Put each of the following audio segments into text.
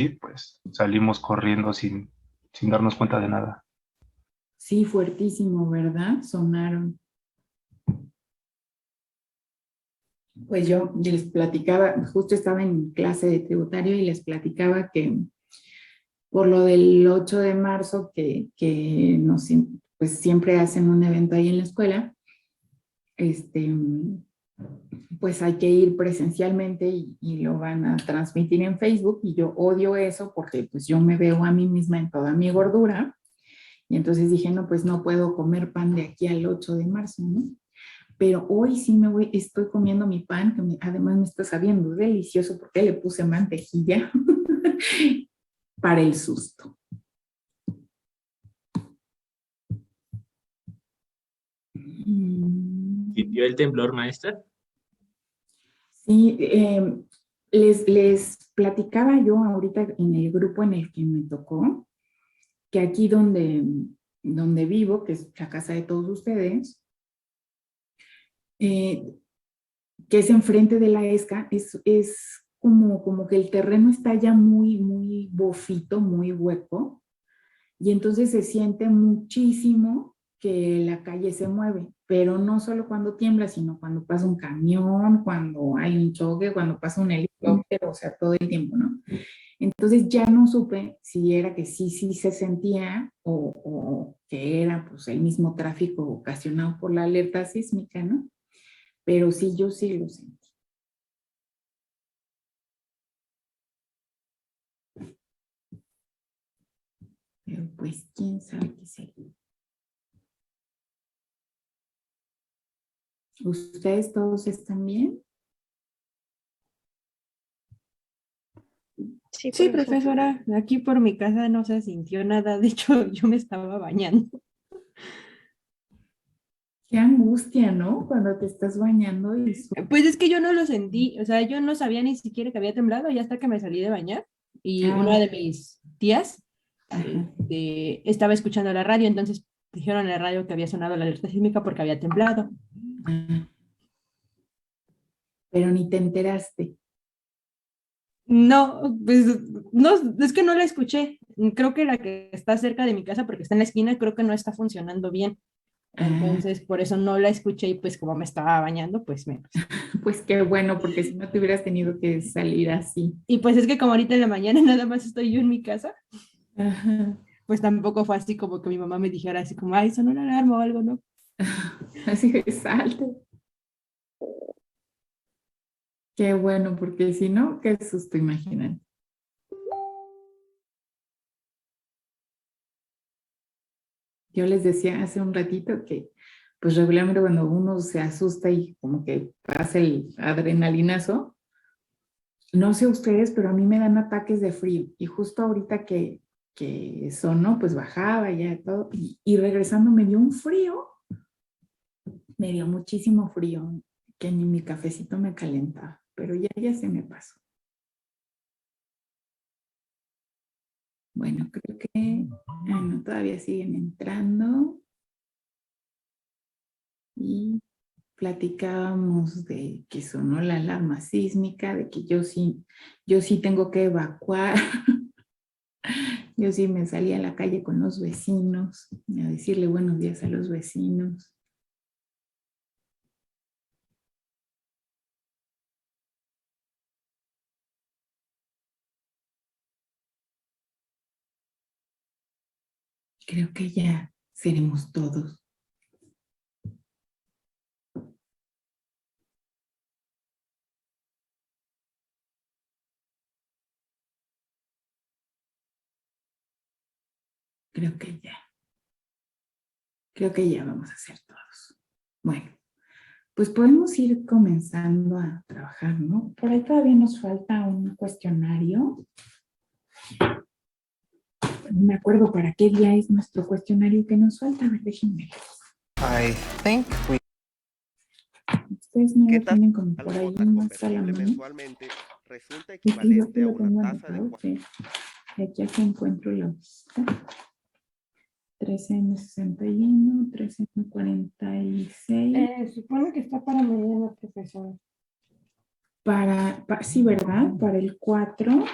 y pues salimos corriendo sin darnos cuenta de nada. Sí, fuertísimo, ¿verdad? Sonaron. Pues yo les platicaba, justo estaba en clase de tributario y les platicaba que por lo del 8 de marzo, que nos, pues siempre hacen un evento ahí en la escuela, este, pues hay que ir presencialmente y lo van a transmitir en Facebook y yo odio eso porque pues yo me veo a mí misma en toda mi gordura y entonces dije, no, pues no puedo comer pan de aquí al 8 de marzo, ¿no? Pero hoy sí estoy comiendo mi pan, que además me está sabiendo delicioso porque le puse mantequilla para el susto. ¿Sintió el temblor, maestra? Sí, les platicaba yo ahorita en el grupo en el que me tocó, que aquí donde vivo, que es la casa de todos ustedes, eh, que es enfrente de la ESCA, es como que el terreno está ya muy bofito, muy hueco, y entonces se siente muchísimo que la calle se mueve, pero no solo cuando tiembla, sino cuando pasa un camión, cuando hay un choque, cuando pasa un helicóptero, o sea, todo el tiempo, ¿no? Entonces ya no supe si era que sí se sentía o que era pues el mismo tráfico ocasionado por la alerta sísmica, ¿no? Pero sí, yo sí lo sentí. Pero pues quién sabe qué sería. ¿Ustedes todos están bien? Sí, Sí, profesora. profesora, aquí por mi casa no se sintió nada, de hecho yo me estaba bañando. Qué angustia, ¿no? Cuando te estás bañando y Pues es que yo no lo sentí, o sea, yo no sabía ni siquiera que había temblado, ya hasta que me salí de bañar y una ah, de mis tías ajá. estaba escuchando la radio, entonces dijeron en la radio que había sonado la alerta sísmica porque había temblado. Ah, pero ni te enteraste. No, pues no, es que no la escuché. Creo que la que está cerca de mi casa, porque está en la esquina, creo que no está funcionando bien. Ah, Entonces, por eso no la escuché y pues como me estaba bañando, pues menos. pues qué bueno, porque si no te hubieras tenido que salir así. Y pues es que como ahorita en la mañana nada más estoy yo en mi casa, Ajá. pues tampoco fue así como que mi mamá me dijera así como, ay, sonó una alarma o algo, ¿no? Así de salte. Qué bueno, porque si no, qué susto, imaginan. Yo les decía hace un ratito que, pues regularmente cuando uno se asusta y como que pasa el adrenalinazo, no sé ustedes, pero a mí me dan ataques de frío. Y justo ahorita que sonó, pues bajaba ya todo. Y regresando me dio un frío, me dio muchísimo frío, que ni mi cafecito me calentaba, pero ya se me pasó. Bueno, creo que no, todavía siguen entrando y platicábamos de que sonó la alarma sísmica, de que yo sí tengo que evacuar, yo sí me salí a la calle con los vecinos, a decirle buenos días a los vecinos. Creo que ya seremos todos. Creo que ya. Creo que ya vamos a ser todos. Bueno, pues podemos ir comenzando a trabajar, ¿no? Por ahí todavía nos falta un cuestionario. No me acuerdo para qué día es nuestro cuestionario que nos falta. A ver, déjenme ver. I think we Ustedes no ¿Qué lo tasa tienen como de por ahí cuotas más a la convertible mano. mensualmente resulta Y yo aquí equivalente a lo una tengo tasa de anotado, que aquí aquí encuentro la lista. 13M61, 13M46. Supone que está para mañana, profesor. Sí, ¿verdad? Para el 4.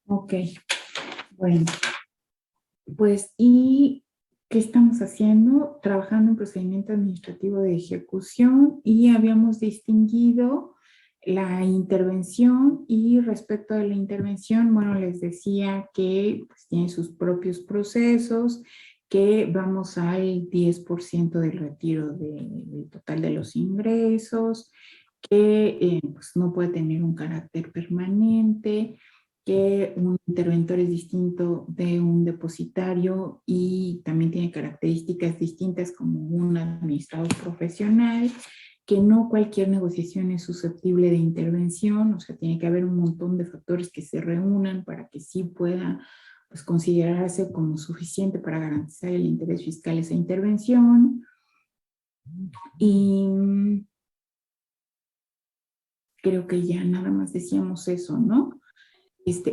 Ok, bueno, pues ¿y qué estamos haciendo? Trabajando en procedimiento administrativo de ejecución y habíamos distinguido la intervención y respecto de la intervención, bueno, les decía que pues, tiene sus propios procesos, que vamos al 10% del retiro del total de los ingresos, que pues, no puede tener un carácter permanente, que un interventor es distinto de un depositario y también tiene características distintas como un administrador profesional, que no cualquier negociación es susceptible de intervención, o sea, tiene que haber un montón de factores que se reúnan para que sí pueda pues, considerarse como suficiente para garantizar el interés fiscal esa intervención. Y creo que ya nada más decíamos eso, ¿no?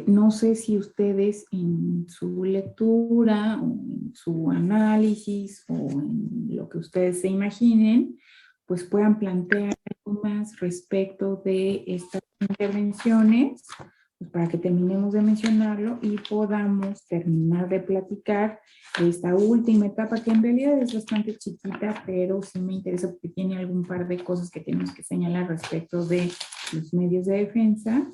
No sé si ustedes en su lectura o en su análisis o en lo que ustedes se imaginen, pues puedan plantear algo más respecto de estas intervenciones, pues para que terminemos de mencionarlo y podamos terminar de platicar de esta última etapa que en realidad es bastante chiquita, pero sí me interesa porque tiene algún par de cosas que tenemos que señalar respecto de los medios de defensa,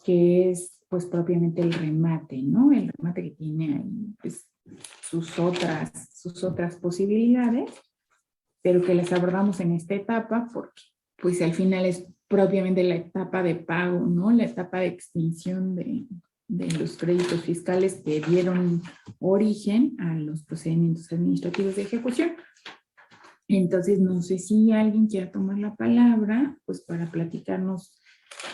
que es pues propiamente el remate, ¿no? El remate que tiene ahí pues, sus otras posibilidades, pero que las abordamos en esta etapa porque pues al final es propiamente la etapa de pago, ¿no? La etapa de extinción de los créditos fiscales que dieron origen a los procedimientos administrativos de ejecución. Entonces, no sé si alguien quiera tomar la palabra, pues para platicarnos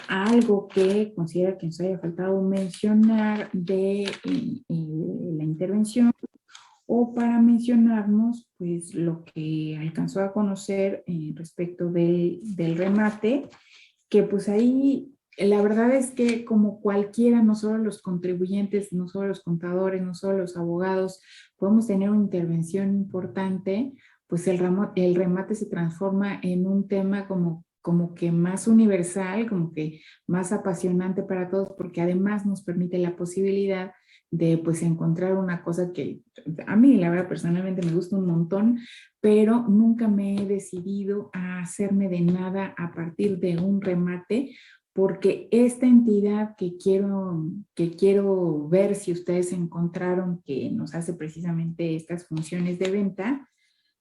algo que considera que nos haya faltado mencionar de la intervención o para mencionarnos pues lo que alcanzó a conocer respecto del remate, que pues ahí la verdad es que como cualquiera, no solo los contribuyentes, no solo los contadores, no solo los abogados, podemos tener una intervención importante, pues el remate se transforma en un tema como que más universal, como que más apasionante para todos, porque además nos permite la posibilidad de pues encontrar una cosa que a mí la verdad personalmente me gusta un montón, pero nunca me he decidido a hacerme de nada a partir de un remate, porque esta entidad que quiero ver si ustedes encontraron que nos hace precisamente estas funciones de venta,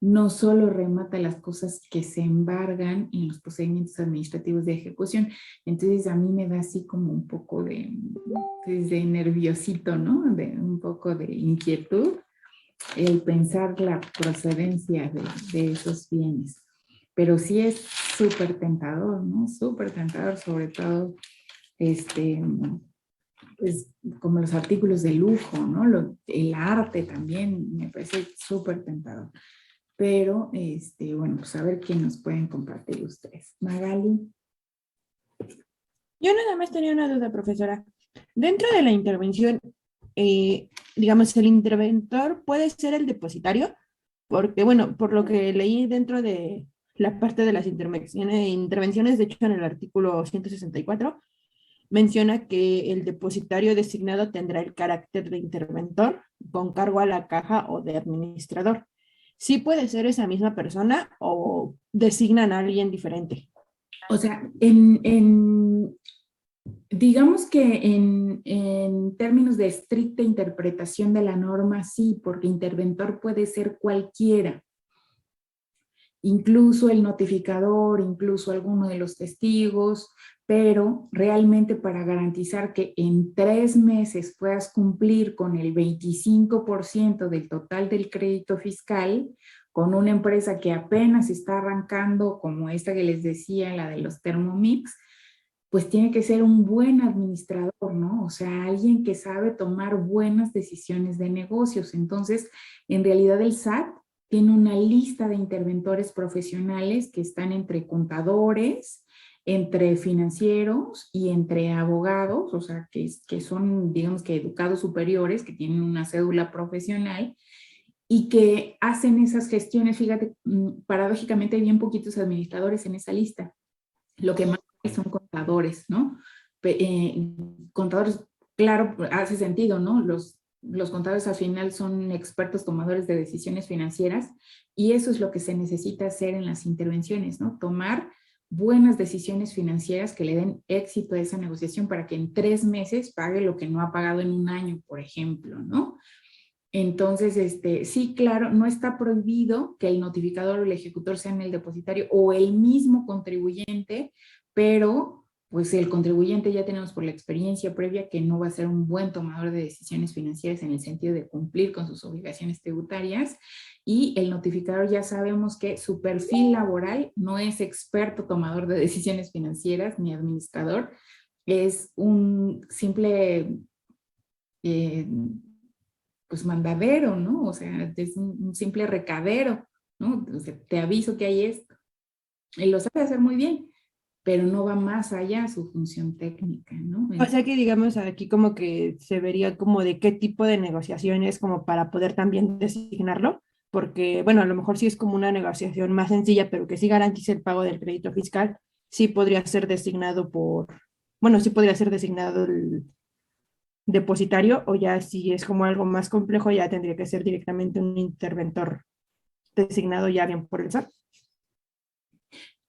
no solo remata las cosas que se embargan en los procedimientos administrativos de ejecución. Entonces a mí me da así como un poco de nerviosito, ¿no? De un poco de inquietud el pensar la procedencia de esos bienes. Pero sí es súper tentador, ¿no? Súper tentador, sobre todo, pues como los artículos de lujo, ¿no? El arte también me parece súper tentador. Pero, bueno, pues a ver qué nos pueden compartir ustedes. Magali. Yo nada más tenía una duda, profesora. Dentro de la intervención, digamos, el interventor puede ser el depositario, porque, bueno, por lo que leí dentro de la parte de las intervenciones, de hecho, en el artículo 164, menciona que el depositario designado tendrá el carácter de interventor con cargo a la caja o de administrador. ¿Sí puede ser esa misma persona o designan a alguien diferente? O sea, digamos que en términos de estricta interpretación de la norma, sí, porque interventor puede ser cualquiera, incluso el notificador, incluso alguno de los testigos, pero realmente para garantizar que en 3 meses puedas cumplir con el 25% del total del crédito fiscal, con una empresa que apenas está arrancando, como esta que les decía, la de los Thermomix, pues tiene que ser un buen administrador, ¿no? O sea, alguien que sabe tomar buenas decisiones de negocios. Entonces, en realidad el SAT tiene una lista de interventores profesionales que están entre contadores, entre financieros y entre abogados, o sea, que son, digamos que educados superiores, que tienen una cédula profesional y que hacen esas gestiones. Fíjate, paradójicamente hay bien poquitos administradores en esa lista. Lo que más hay son contadores, ¿no? Contadores claro, hace sentido, ¿no? Los contadores al final son expertos tomadores de decisiones financieras y eso es lo que se necesita hacer en las intervenciones, ¿no? Tomar buenas decisiones financieras que le den éxito a esa negociación para que en 3 meses pague lo que no ha pagado en un año, por ejemplo, ¿no? Entonces, sí, claro, no está prohibido que el notificador o el ejecutor sean el depositario o el mismo contribuyente, pero pues el contribuyente ya tenemos por la experiencia previa que no va a ser un buen tomador de decisiones financieras en el sentido de cumplir con sus obligaciones tributarias y el notificador ya sabemos que su perfil laboral no es experto tomador de decisiones financieras ni administrador, es un simple pues mandadero, ¿no? O sea, es un simple recadero, ¿no? O sea, te aviso que hay esto. Y lo sabe hacer muy bien, pero no va más allá su función técnica, ¿no? O sea que digamos aquí como que se vería como de qué tipo de negociaciones como para poder también designarlo, porque bueno, a lo mejor sí es como una negociación más sencilla, pero que sí garantice el pago del crédito fiscal, sí podría ser designado bueno, sí podría ser designado el depositario o ya si es como algo más complejo ya tendría que ser directamente un interventor designado ya bien por el SAT.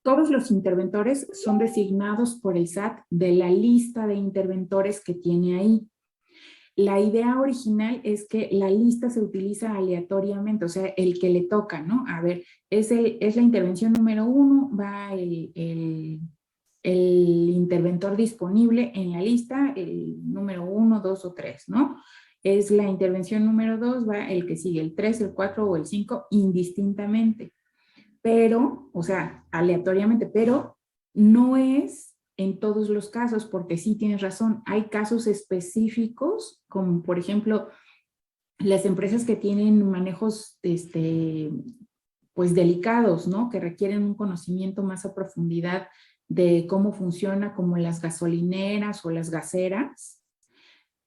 Todos los interventores son designados por el SAT de la lista de interventores que tiene ahí. La idea original es que la lista se utiliza aleatoriamente, o sea, el que le toca, ¿no? A ver, es la intervención número 1, va el interventor disponible en la lista, el número 1, 2 o 3, ¿no? Es la intervención número 2, va el que sigue, el 3, el 4 o el 5, indistintamente. Pero, o sea, aleatoriamente, pero no es en todos los casos, porque sí tienes razón, hay casos específicos, como por ejemplo, las empresas que tienen manejos, pues delicados, ¿no? Que requieren un conocimiento más a profundidad de cómo funciona, como las gasolineras o las gaseras.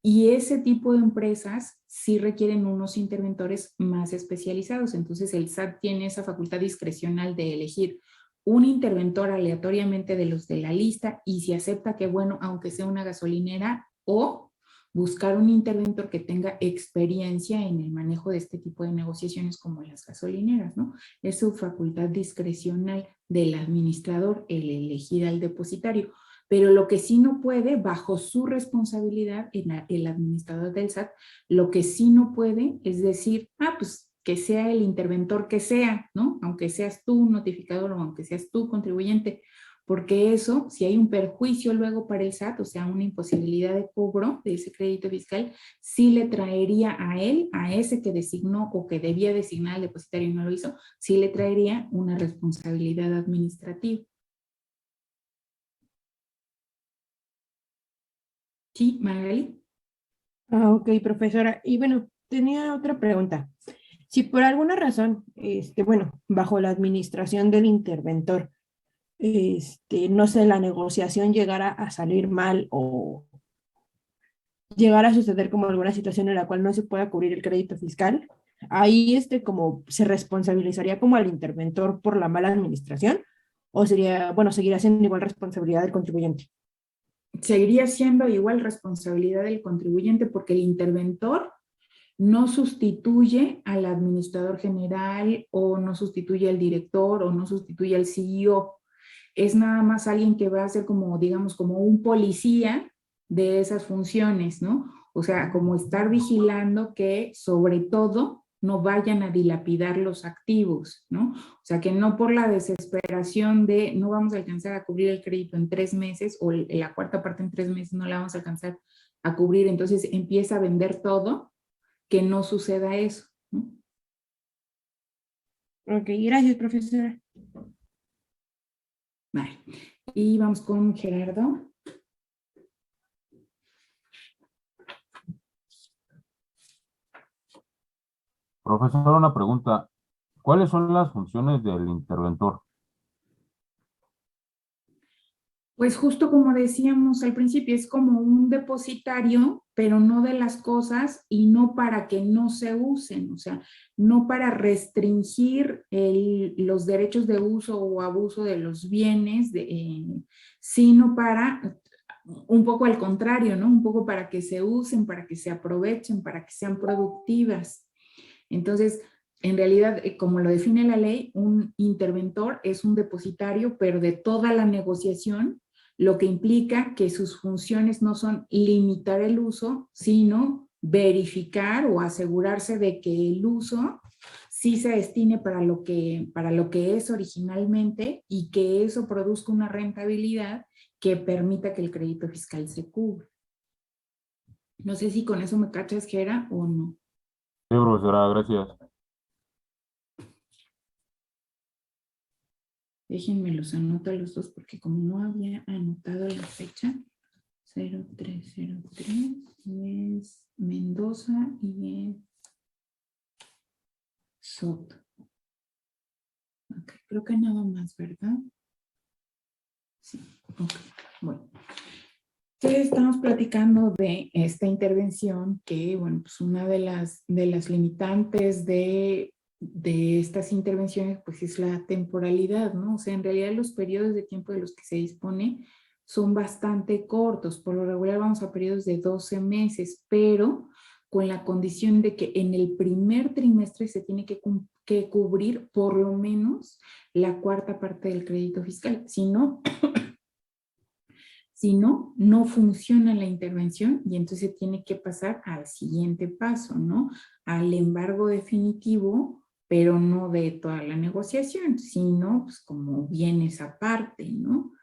Y ese tipo de empresas sí requieren unos interventores más especializados. Entonces el SAT tiene esa facultad discrecional de elegir un interventor aleatoriamente de los de la lista y si acepta que bueno, aunque sea una gasolinera, o buscar un interventor que tenga experiencia en el manejo de este tipo de negociaciones como las gasolineras, ¿no? Es su facultad discrecional del administrador el elegir al depositario. Pero lo que sí no puede, bajo su responsabilidad, el administrador del SAT, lo que sí no puede es decir, pues que sea el interventor que sea, ¿no? Aunque seas tú notificador o aunque seas tú contribuyente, porque eso, si hay un perjuicio luego para el SAT, o sea, una imposibilidad de cobro de ese crédito fiscal, sí le traería a él, a ese que designó o que debía designar al depositario y no lo hizo, sí le traería una responsabilidad administrativa. Sí, Magali. Ok, profesora. Y bueno, tenía otra pregunta. Si por alguna razón, bueno, bajo la administración del interventor, no sé, la negociación llegara a salir mal o llegara a suceder como alguna situación en la cual no se pueda cubrir el crédito fiscal, ahí como se responsabilizaría como al interventor por la mala administración o sería, bueno, seguiría siendo igual responsabilidad del contribuyente. Seguiría siendo igual responsabilidad del contribuyente porque el interventor no sustituye al administrador general o no sustituye al director o no sustituye al CEO. Es nada más alguien que va a ser como, digamos, como un policía de esas funciones, ¿no? O sea, como estar vigilando que sobre todo no vayan a dilapidar los activos, ¿no? O sea, que no por la desesperación de no vamos a alcanzar a cubrir el crédito en 3 meses o la cuarta parte en 3 meses no la vamos a alcanzar a cubrir, entonces empieza a vender todo, que no suceda eso, ¿no? Ok, gracias, profesora. Vale. Y vamos con Gerardo. Profesor, una pregunta. ¿Cuáles son las funciones del interventor? Pues justo como decíamos al principio, es como un depositario, pero no de las cosas y no para que no se usen, o sea, no para restringir los derechos de uso o abuso de los bienes, sino para un poco al contrario, ¿no? Un poco para que se usen, para que se aprovechen, para que sean productivas. Entonces, en realidad, como lo define la ley, un interventor es un depositario, pero de toda la negociación, lo que implica que sus funciones no son limitar el uso, sino verificar o asegurarse de que el uso sí se destine para lo que es originalmente y que eso produzca una rentabilidad que permita que el crédito fiscal se cubra. No sé si con eso me cachas, Gera, o no. Sí, profesora, gracias. Déjenme los anoto a los dos porque como no había anotado la fecha, 0303 es Mendoza y es Soto. Okay, creo que nada más, ¿verdad? Sí, ok, bueno. Entonces estamos platicando de esta intervención que, bueno, pues una de las limitantes de estas intervenciones, pues es la temporalidad, ¿no? O sea, en realidad los periodos de tiempo de los que se dispone son bastante cortos. Por lo regular vamos a periodos de 12 meses, pero con la condición de que en el primer trimestre se tiene que cubrir por lo menos la cuarta parte del crédito fiscal. Si no, no funciona la intervención y entonces se tiene que pasar al siguiente paso, ¿no? Al embargo definitivo, pero no de toda la negociación, sino pues como bienes aparte, ¿no?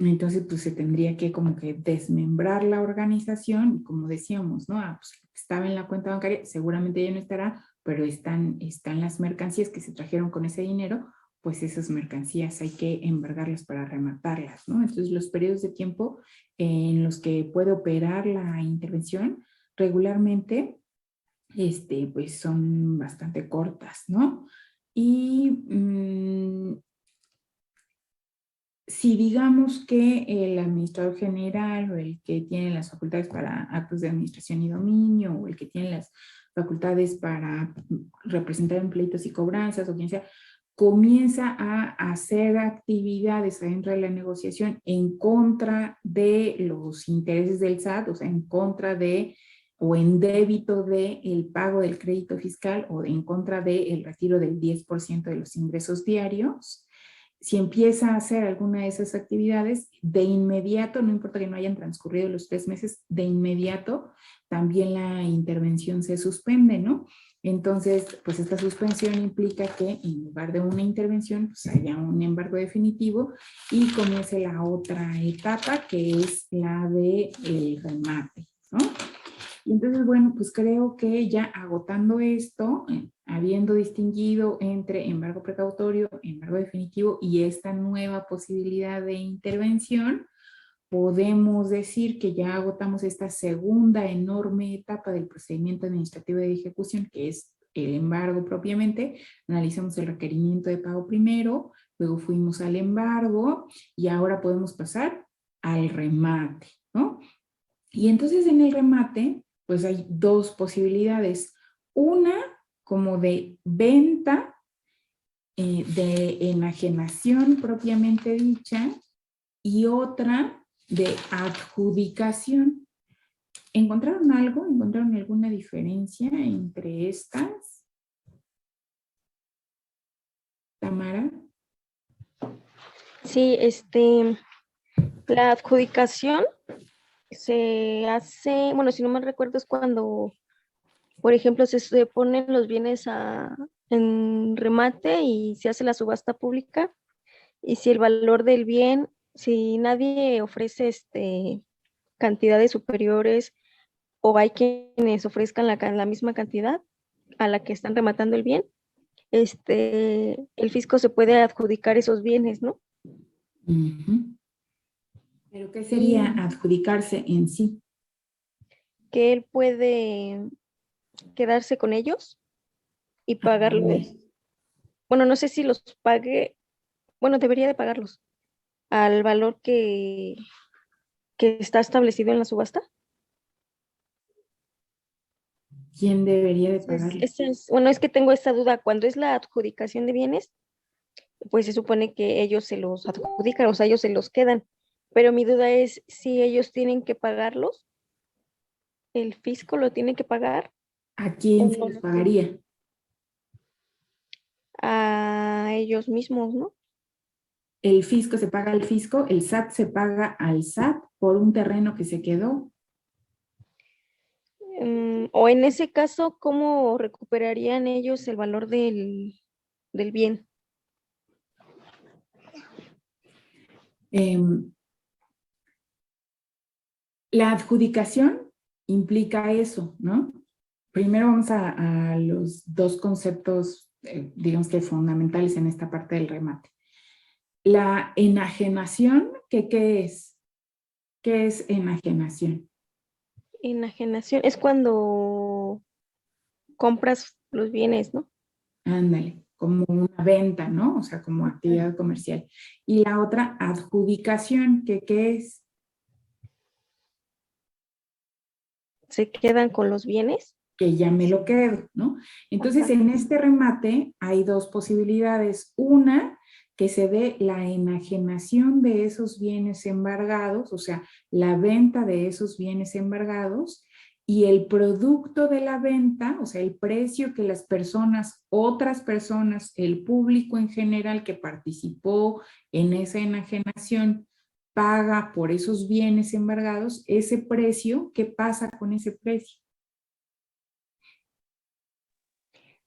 Entonces pues se tendría que como que desmembrar la organización, como decíamos, ¿no? Ah, pues estaba en la cuenta bancaria, seguramente ya no estará, pero están las mercancías que se trajeron con ese dinero, pues esas mercancías hay que embargarlas para rematarlas, ¿no? Entonces los periodos de tiempo en los que puede operar la intervención regularmente, pues son bastante cortas, ¿no? Y si digamos que el administrador general o el que tiene las facultades para actos de administración y dominio o el que tiene las facultades para representar en pleitos y cobranzas o quien sea, comienza a hacer actividades dentro de la negociación en contra de los intereses del SAT, o sea, en contra de o en débito del pago del crédito fiscal o en contra del retiro del 10% de los ingresos diarios. Si empieza a hacer alguna de esas actividades, de inmediato, no importa que no hayan transcurrido los 3 meses, de inmediato también la intervención se suspende, ¿no? Entonces, pues esta suspensión implica que en lugar de una intervención, pues haya un embargo definitivo y comience la otra etapa, que es la del remate, ¿no? Y entonces, bueno, pues creo que ya agotando esto, habiendo distinguido entre embargo precautorio, embargo definitivo y esta nueva posibilidad de intervención, podemos decir que ya agotamos esta segunda enorme etapa del procedimiento administrativo de ejecución, que es el embargo propiamente. Analizamos el requerimiento de pago primero, luego fuimos al embargo y ahora podemos pasar al remate, ¿no? Y entonces en el remate, pues hay dos posibilidades. Una como de venta, de enajenación propiamente dicha, y otra de adjudicación. ¿Encontraron algo? ¿Encontraron alguna diferencia entre estas? Tamara. Sí, la adjudicación se hace, bueno, si no me recuerdo, es cuando, por ejemplo, se ponen los bienes en remate y se hace la subasta pública. Y si el valor del bien, si nadie ofrece cantidades superiores o hay quienes ofrezcan la misma cantidad a la que están rematando el bien, el fisco se puede adjudicar esos bienes, ¿no? Uh-huh. ¿Pero qué sería adjudicarse en sí? Que él puede quedarse con ellos y pagarlos. Bueno, no sé si los pague, bueno, debería de pagarlos al valor que está establecido en la subasta. ¿Quién debería de pagarlo? Bueno, es que tengo esta duda. Cuando es la adjudicación de bienes, pues se supone que ellos se los adjudican, o sea, ellos se los quedan. Pero mi duda es si ellos tienen que pagarlos, el fisco lo tiene que pagar ¿A quién o se no les lo tiene, pagaría? a ellos mismos, ¿no? El fisco se paga al fisco, el SAT se paga al SAT por un terreno que se quedó. O en ese caso, ¿cómo recuperarían ellos el valor del bien? La adjudicación implica eso, ¿no? Primero vamos a los dos conceptos, digamos que fundamentales en esta parte del remate. La enajenación, ¿qué es? ¿Qué es enajenación? Enajenación es cuando compras los bienes, ¿no? Ándale, como una venta, ¿no? O sea, como actividad comercial. Y la otra, adjudicación, ¿qué es? Se quedan con los bienes. Que ya me lo quedo, ¿no? Entonces, Ajá. en este remate hay dos posibilidades. Una, que se dé la enajenación de esos bienes embargados, o sea, la venta de esos bienes embargados y el producto de la venta, o sea, el precio que las personas, otras personas, el público en general que participó en esa enajenación, paga por esos bienes embargados, ese precio, ¿qué pasa con ese precio?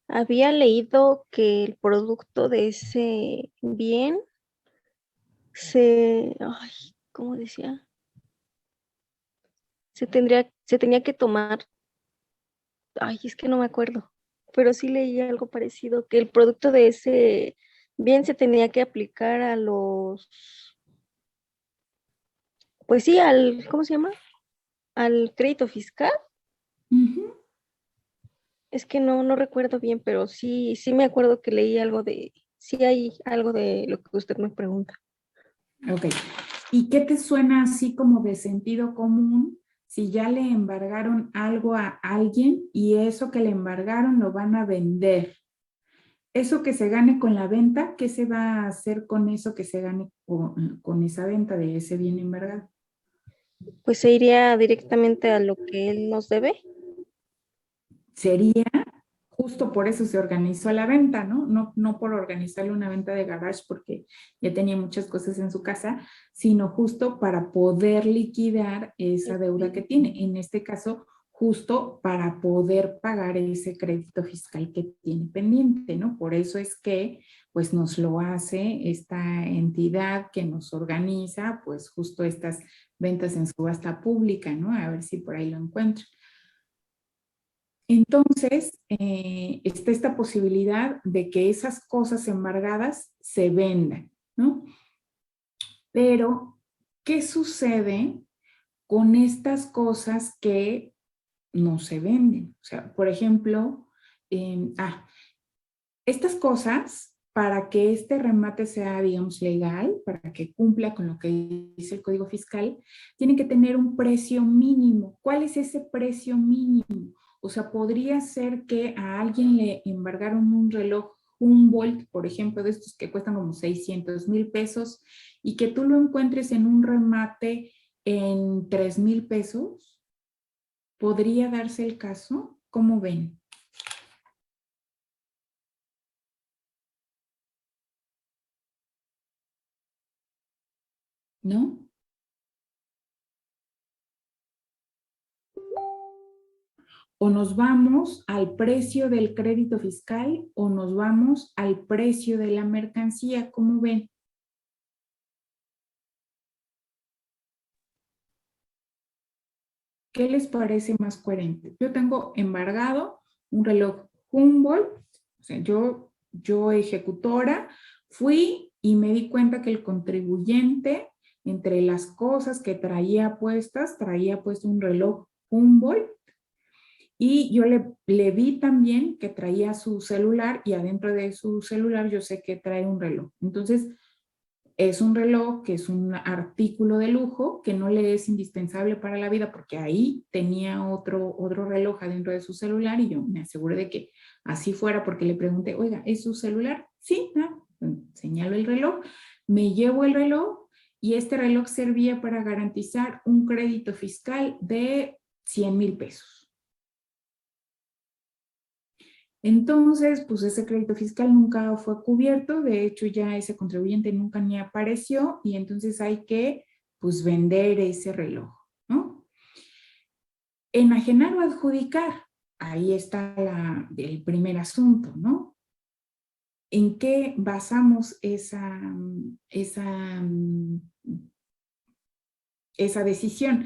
Había leído que el producto de ese bien ay, ¿cómo decía? Se tenía que tomar, ay, es que no me acuerdo, pero sí leí algo parecido, que el producto de ese bien se tenía que aplicar a los, pues sí, ¿cómo se llama? Al crédito fiscal. Uh-huh. Es que no recuerdo bien, pero sí me acuerdo que leí sí hay algo de lo que usted me pregunta. Ok. ¿Y qué te suena así como de sentido común si ya le embargaron algo a alguien y eso que le embargaron lo van a vender? Eso que se gane con la venta, ¿qué se va a hacer con eso que se gane con esa venta de ese bien embargado? Pues se iría directamente a lo que él nos debe. Sería, justo por eso se organizó la venta, ¿no? No por organizarle una venta de garage porque ya tenía muchas cosas en su casa, sino justo para poder liquidar esa deuda que tiene. En este caso, justo para poder pagar ese crédito fiscal que tiene pendiente, ¿no? Por eso es que, pues, nos lo hace esta entidad que nos organiza, pues, justo estas ventas en subasta pública, ¿no? A ver si por ahí lo encuentro. Entonces, está esta posibilidad de que esas cosas embargadas se vendan, ¿no? Pero, ¿qué sucede con estas cosas que no se venden? O sea, por ejemplo, estas cosas, para que este remate sea, digamos, legal, para que cumpla con lo que dice el Código Fiscal, tienen que tener un precio mínimo. ¿Cuál es ese precio mínimo? O sea, podría ser que a alguien le embargaron un reloj Humboldt, por ejemplo, de estos que cuestan como 600,000 pesos, y que tú lo encuentres en un remate en 3,000 pesos. ¿Podría darse el caso? ¿Cómo ven? ¿No? O nos vamos al precio del crédito fiscal o nos vamos al precio de la mercancía, ¿cómo ven? ¿Qué les parece más coherente? Yo tengo embargado un reloj Humboldt, o sea, yo ejecutora, fui y me di cuenta que el contribuyente, entre las cosas que traía puestas, traía puesto un reloj Humboldt. Y yo le vi también que traía su celular y adentro de su celular yo sé que trae un reloj. Entonces, es un reloj que es un artículo de lujo que no le es indispensable para la vida porque ahí tenía otro reloj adentro de su celular y yo me aseguré de que así fuera porque le pregunté, oiga, ¿es su celular? Sí, señalo el reloj, me llevo el reloj y este reloj servía para garantizar un crédito fiscal de 100,000 pesos. Entonces, pues ese crédito fiscal nunca fue cubierto, de hecho ya ese contribuyente nunca ni apareció y entonces hay que pues vender ese reloj, ¿no? Enajenar o adjudicar, ahí está el primer asunto, ¿no? ¿En qué basamos esa decisión?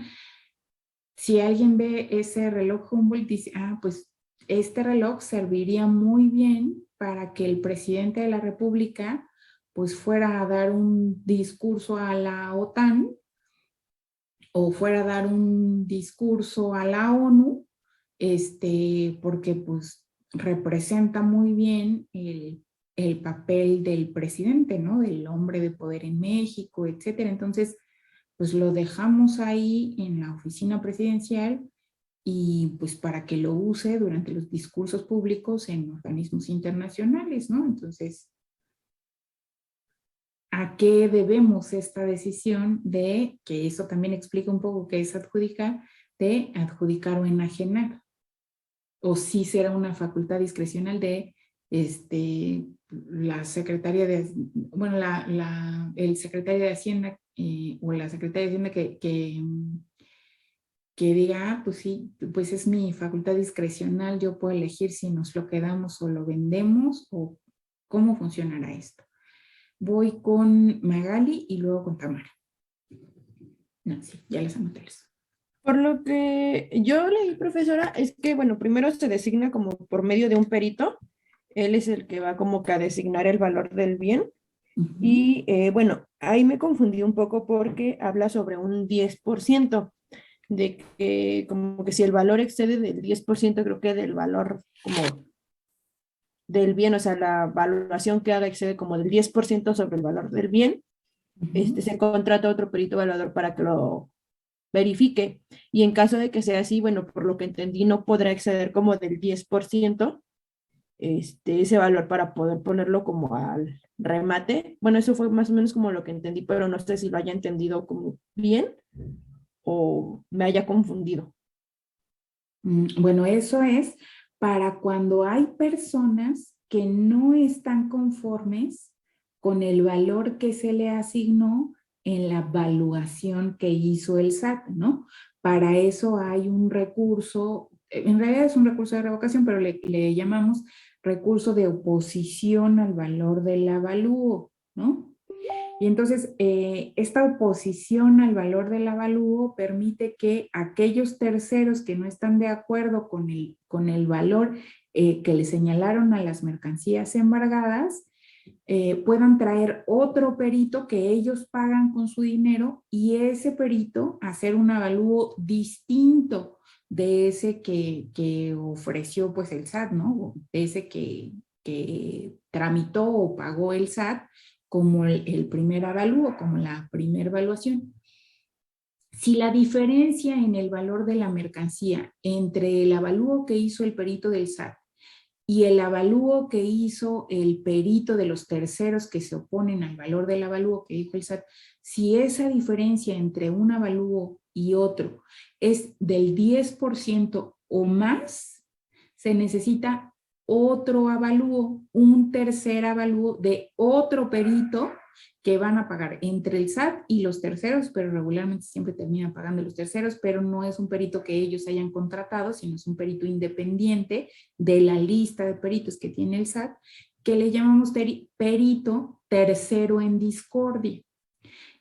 Si alguien ve ese reloj Humboldt, dice, pues este reloj serviría muy bien para que el presidente de la República pues fuera a dar un discurso a la OTAN o fuera a dar un discurso a la ONU, porque pues representa muy bien el papel del presidente, ¿no? Del hombre de poder en México, etcétera. Entonces, pues lo dejamos ahí en la oficina presidencial y pues para que lo use durante los discursos públicos en organismos internacionales, ¿no? Entonces, ¿a qué debemos esta decisión de, que eso también explica un poco qué es adjudicar, de adjudicar o enajenar? O si será una facultad discrecional de la secretaria de, bueno, el secretario de Hacienda o la secretaria de Hacienda que diga, pues sí, pues es mi facultad discrecional, yo puedo elegir si nos lo quedamos o lo vendemos o cómo funcionará esto. Voy con Magali y luego con Tamara. No, sí, ya les anoté eso. Por lo que yo leí, profesora, es que, bueno, primero se designa como por medio de un perito. Él es el que va como que a designar el valor del bien. Y bueno, ahí me confundí un poco porque habla sobre un 10%, de que como que si el valor excede del 10%, creo que del valor como del bien, o sea, la valoración que haga excede como del 10% sobre el valor del bien, se contrata a otro perito evaluador para que lo verifique. Y en caso de que sea así, bueno, por lo que entendí, no podrá exceder como del 10%, ese valor para poder ponerlo como al remate. Bueno, eso fue más o menos como lo que entendí, pero no sé si lo haya entendido como bien o me haya confundido. Bueno, eso es para cuando hay personas que no están conformes con el valor que se le asignó en la evaluación que hizo el SAT, ¿no? Para eso hay un recurso, en realidad es un recurso de revocación, pero le llamamos recurso de oposición al valor del avalúo, ¿no? Y entonces, esta oposición al valor del avalúo permite que aquellos terceros que no están de acuerdo con el valor que le señalaron a las mercancías embargadas, puedan traer otro perito que ellos pagan con su dinero y ese perito hacer un avalúo distinto de ese que ofreció pues el SAT, ¿no? De ese que tramitó o pagó el SAT como el primer avalúo, como la primera evaluación. Si la diferencia en el valor de la mercancía entre el avalúo que hizo el perito del SAT y el avalúo que hizo el perito de los terceros que se oponen al valor del avalúo que dijo el SAT, si esa diferencia entre un avalúo y otro es del 10% o más, se necesita otro avalúo, un tercer avalúo de otro perito que van a pagar entre el SAT y los terceros, pero regularmente siempre terminan pagando los terceros, pero no es un perito que ellos hayan contratado, sino es un perito independiente de la lista de peritos que tiene el SAT, que le llamamos perito tercero en discordia.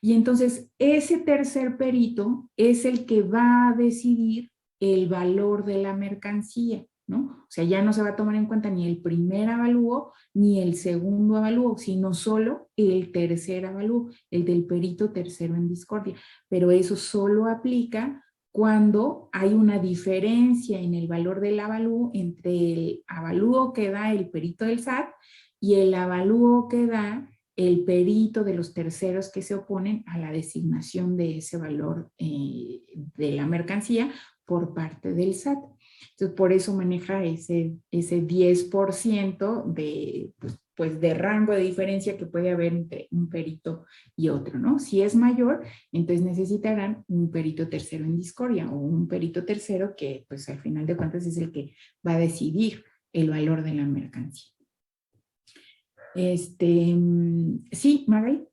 Y entonces ese tercer perito es el que va a decidir el valor de la mercancía, ¿no? O sea, ya no se va a tomar en cuenta ni el primer avalúo ni el segundo avalúo, sino solo el tercer avalúo, el del perito tercero en discordia. Pero eso solo aplica cuando hay una diferencia en el valor del avalúo entre el avalúo que da el perito del SAT y el avalúo que da el perito de los terceros que se oponen a la designación de ese valor de la mercancía por parte del SAT. Entonces, por eso maneja ese 10% de, pues, pues de rango de diferencia que puede haber entre un perito y otro, ¿no? Si es mayor, entonces necesitarán un perito tercero en discordia o un perito tercero que pues al final de cuentas es el que va a decidir el valor de la mercancía. Sí, Magali.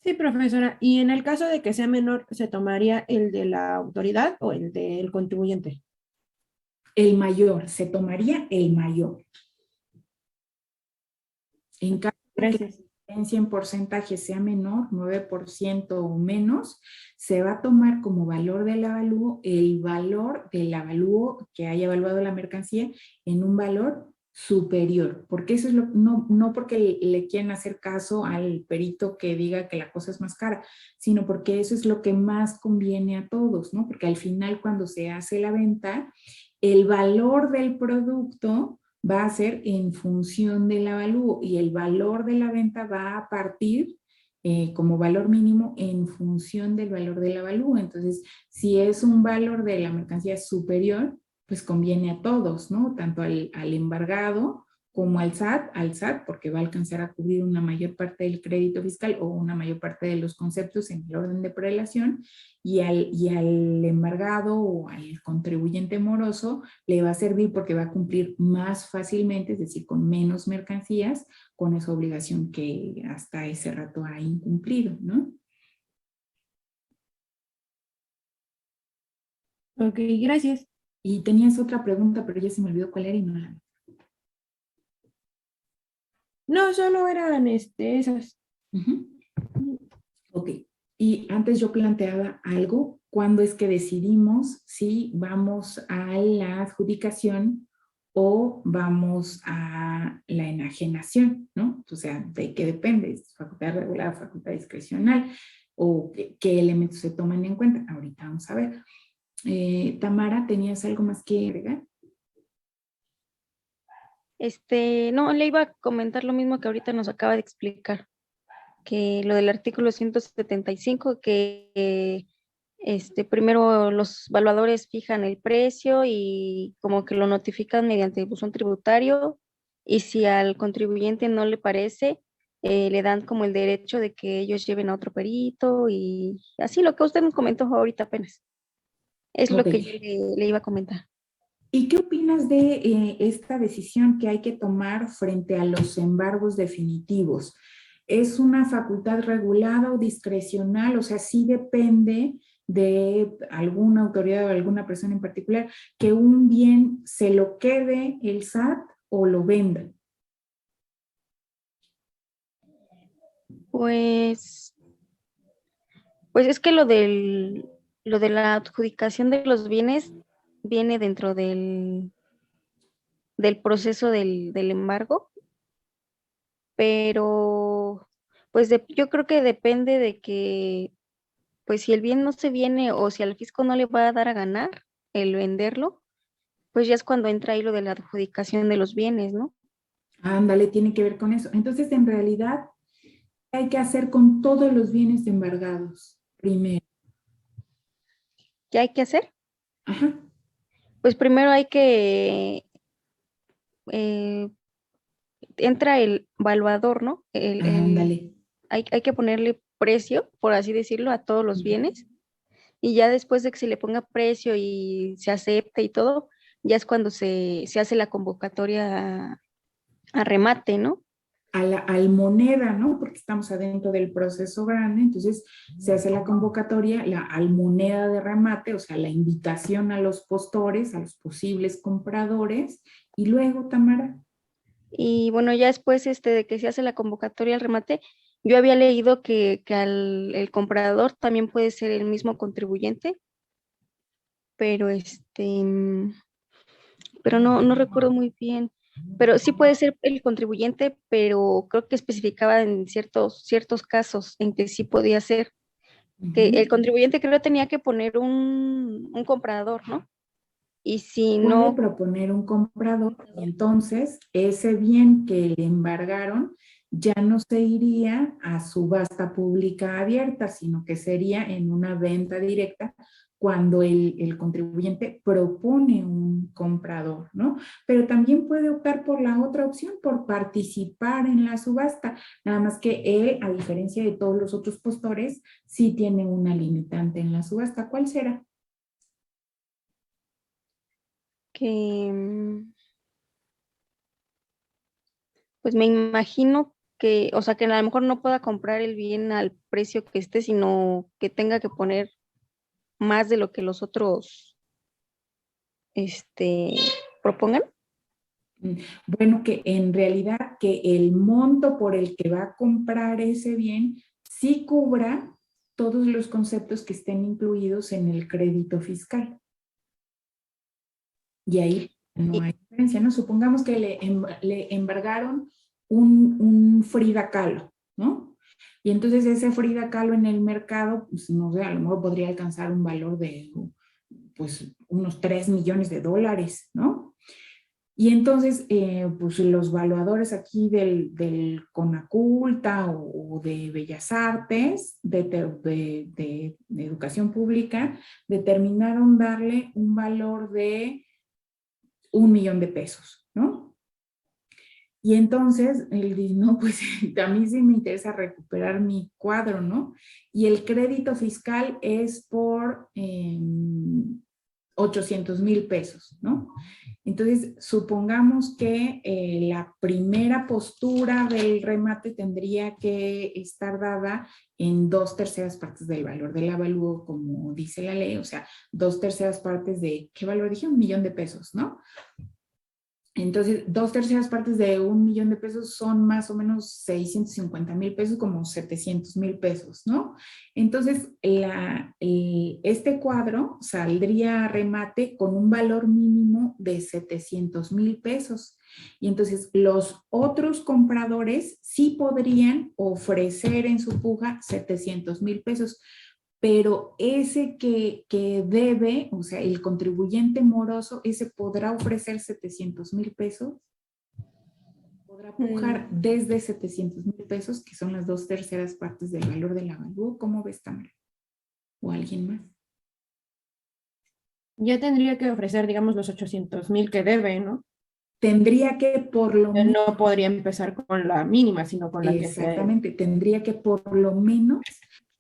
Sí, profesora. Y en el caso de que sea menor, ¿se tomaría el de la autoridad o el del contribuyente? El mayor, se tomaría el mayor. En caso de que la Gracias. diferencia en porcentaje sea menor, 9% o menos, se va a tomar como valor del avalúo el valor del avalúo que haya evaluado la mercancía en un valor superior, porque eso es no porque le quieren hacer caso al perito que diga que la cosa es más cara, sino porque eso es lo que más conviene a todos, ¿no? Porque al final cuando se hace la venta, el valor del producto va a ser en función del avalúo y el valor de la venta va a partir como valor mínimo en función del valor del avalúo. Entonces, si es un valor de la mercancía superior, pues conviene a todos, ¿no? Tanto al embargado como al SAT, porque va a alcanzar a cubrir una mayor parte del crédito fiscal o una mayor parte de los conceptos en el orden de prelación, y al embargado o al contribuyente moroso le va a servir porque va a cumplir más fácilmente, es decir, con menos mercancías, con esa obligación que hasta ese rato ha incumplido, ¿no? Ok, gracias. Y tenías otra pregunta, pero ya se me olvidó cuál era y no la... No, solo eran esas. Uh-huh. Ok. Y antes yo planteaba algo, ¿cuándo es que decidimos si vamos a la adjudicación o vamos a la enajenación, ¿no? O sea, ¿de qué depende? ¿Es facultad regular, facultad discrecional? ¿O qué elementos se toman en cuenta? Ahorita vamos a ver. Tamara, ¿tenías algo más que agregar? No, le iba a comentar lo mismo que ahorita nos acaba de explicar, que lo del artículo 175, que primero los evaluadores fijan el precio y como que lo notifican mediante buzón tributario, y si al contribuyente no le parece, le dan como el derecho de que ellos lleven a otro perito y así lo que usted nos comentó ahorita apenas. Es lo Ok. que yo le iba a comentar. ¿Y qué opinas de esta decisión que hay que tomar frente a los embargos definitivos? ¿Es una facultad regulada o discrecional? O sea, sí depende de alguna autoridad o alguna persona en particular que un bien se lo quede el SAT o lo venda. Pues es que lo de la adjudicación de los bienes viene dentro del proceso del embargo, pero pues yo creo que depende de que, pues si el bien no se viene o si al fisco no le va a dar a ganar el venderlo, pues ya es cuando entra ahí lo de la adjudicación de los bienes, ¿no? Ándale, tiene que ver con eso. Entonces, en realidad, ¿qué hay que hacer con todos los bienes embargados? Primero. ¿Qué hay que hacer? Ajá. Pues primero hay que, eh, entra el valuador, ¿no? Ándale. Hay que ponerle precio, por así decirlo, a todos los bienes, y ya después de que se le ponga precio y se acepte y todo, ya es cuando se hace la convocatoria a remate, ¿no? A la almoneda, ¿no? Porque estamos adentro del proceso grande, entonces se hace la convocatoria, la almoneda de remate, o sea, la invitación a los postores, a los posibles compradores, y luego, Tamara. Y bueno, ya después de que se hace la convocatoria al remate, yo había leído que el comprador también puede ser el mismo contribuyente, pero pero no recuerdo muy bien. Pero sí puede ser el contribuyente, pero creo que especificaba en ciertos casos en que sí podía ser, que el contribuyente creo tenía que poner un comprador, ¿no? Y si Puede no, proponer un comprador y entonces ese bien que le embargaron ya no se iría a subasta pública abierta, sino que sería en una venta directa cuando el contribuyente propone un comprador, ¿no? Pero también puede optar por la otra opción, por participar en la subasta, nada más que él, a diferencia de todos los otros postores, sí tiene una limitante en la subasta. ¿Cuál será? Que, pues me imagino que, o sea, que a lo mejor no pueda comprar el bien al precio que esté, sino que tenga que poner más de lo que los otros, este, propongan. Bueno, que en realidad que el monto por el que va a comprar ese bien sí cubra todos los conceptos que estén incluidos en el crédito fiscal. Y ahí no hay diferencia, ¿no? Supongamos que le embargaron un Frida Kahlo, ¿no? Y entonces ese Frida Kahlo en el mercado, pues no sé, a lo mejor podría alcanzar un valor de pues unos 3 millones de dólares, ¿no? Y entonces, pues los valuadores aquí del Conaculta o de Bellas Artes, de Educación Pública, determinaron darle un valor de 1 millón de pesos, ¿no? Y entonces él dice, no, pues a mí sí me interesa recuperar mi cuadro, ¿no? Y el crédito fiscal es por 800,000 pesos, ¿no? Entonces, supongamos que la primera postura del remate tendría que estar dada en 2/3 partes del valor del avalúo, como dice la ley, o sea, 2/3 partes de, ¿qué valor dije? 1 millón de pesos, ¿no? Entonces, 2/3 partes de 1 millón de pesos son más o menos 650,000 pesos, como 700,000 pesos, ¿no? Entonces, este cuadro saldría a remate con un valor mínimo de 700,000 pesos. Y entonces, los otros compradores sí podrían ofrecer en su puja 700,000 pesos. Pero ese que debe, o sea, el contribuyente moroso, ese podrá ofrecer 700,000 pesos, podrá pujar desde 700,000 pesos, que son las 2/3 partes del valor del avalúo. ¿Cómo ves, Tamara? ¿O alguien más? Ya tendría que ofrecer, digamos, los 800,000 que debe, ¿no? Tendría que por lo menos, No podría empezar con la mínima, sino con la que se... exactamente, tendría que por lo menos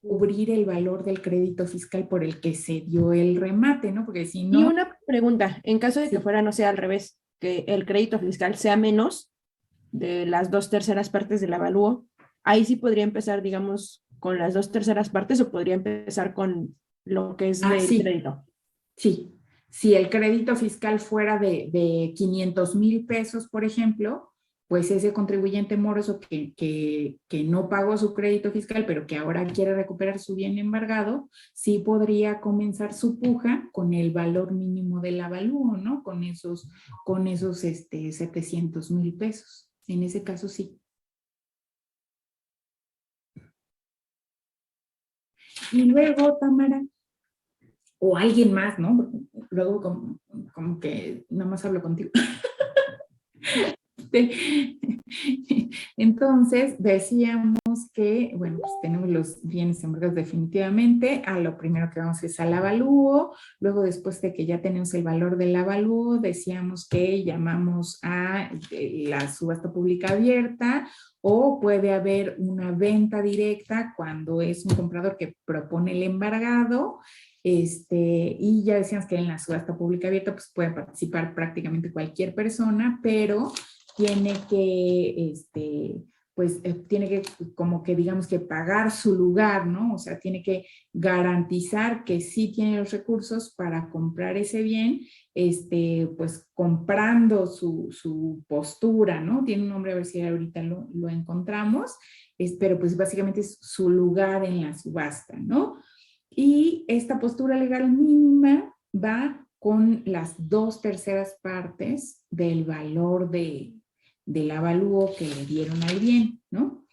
cubrir el valor del crédito fiscal por el que se dio el remate, ¿no? Porque si Y no, una pregunta, en caso de que sí. fuera, no sé, al revés, que el crédito fiscal sea menos de las 2/3 partes del avalúo, ahí sí podría empezar, digamos, con las 2/3 partes o podría empezar con lo que es del Sí. crédito. Sí, si el crédito fiscal fuera de 500,000 pesos, por ejemplo, pues ese contribuyente moroso que no pagó su crédito fiscal, pero que ahora quiere recuperar su bien embargado, sí podría comenzar su puja con el valor mínimo del avalúo, ¿no? Con esos 700,000 pesos. En ese caso, sí. Y luego, Tamara, o alguien más, ¿no? Porque luego como que nada más hablo contigo. Entonces, decíamos que, bueno, pues tenemos los bienes embargados definitivamente. A lo primero que vamos es al avalúo. Luego, después de que ya tenemos el valor del avalúo, decíamos que llamamos a la subasta pública abierta, o puede haber una venta directa cuando es un comprador que propone el embargado. Y ya decíamos que en la subasta pública abierta pues puede participar prácticamente cualquier persona, pero tiene que, pues, tiene que, como que digamos que pagar su lugar, ¿no? O sea, tiene que garantizar que sí tiene los recursos para comprar ese bien, pues comprando su postura, ¿no? Tiene un nombre, a ver si ahorita lo encontramos, pero pues básicamente es su lugar en la subasta, ¿no? Y esta postura legal mínima va con las 2/3 partes del valor del avalúo que le dieron al bien, ¿no?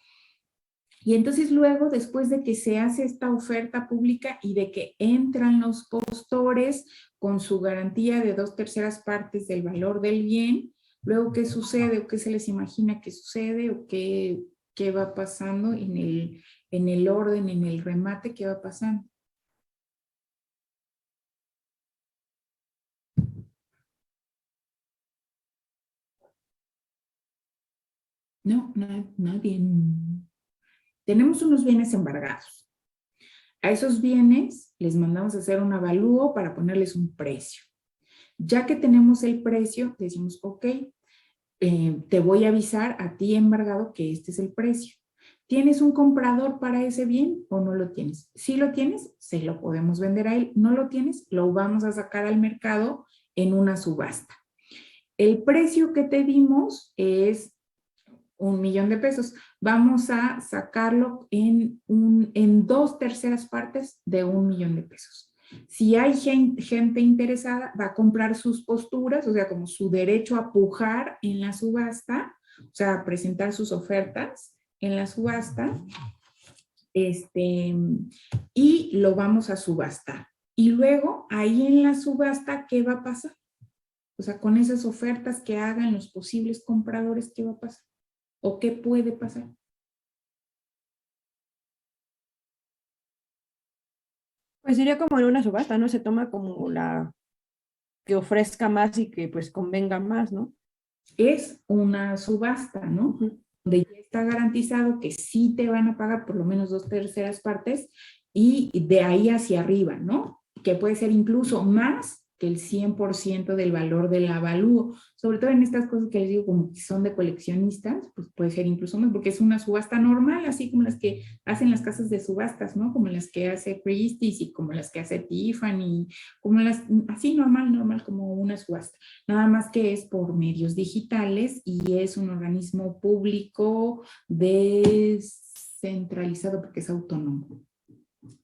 Y entonces luego, después de que se hace esta oferta pública y de que entran los postores con su garantía de 2/3 partes del valor del bien, luego, ¿qué sucede o qué se les imagina que sucede o qué va pasando en el orden, en el remate, qué va pasando? No, nadie. Tenemos unos bienes embargados. A esos bienes les mandamos a hacer un avalúo para ponerles un precio. Ya que tenemos el precio, decimos, ok, te voy a avisar a ti embargado que este es el precio. ¿Tienes un comprador para ese bien o no lo tienes? Si lo tienes, se lo podemos vender a él. No lo tienes, lo vamos a sacar al mercado en una subasta. El precio que te dimos es 1,000,000 de pesos. Vamos a sacarlo en 2/3 partes de 1,000,000 de pesos. Si hay gente interesada, va a comprar sus posturas, o sea, como su derecho a pujar en la subasta, o sea, a presentar sus ofertas en la subasta, y lo vamos a subastar. Y luego, ahí en la subasta, ¿qué va a pasar? O sea, con esas ofertas que hagan los posibles compradores, ¿qué va a pasar? ¿O qué puede pasar? Pues sería como en una subasta, ¿no? Se toma como la que ofrezca más y que pues convenga más, ¿no? Es una subasta, ¿no? Ujú. Donde ya está garantizado que sí te van a pagar por lo menos 2/3 partes y de ahí hacia arriba, ¿no? Que puede ser incluso más que el 100% del valor del avalúo. Sobre todo en estas cosas que les digo como que son de coleccionistas, pues puede ser incluso más, porque es una subasta normal, así como las que hacen las casas de subastas, ¿no? Como las que hace Christie's y como las que hace Tiffany, como las, así normal, como una subasta. Nada más que es por medios digitales y es un organismo público descentralizado porque es autónomo.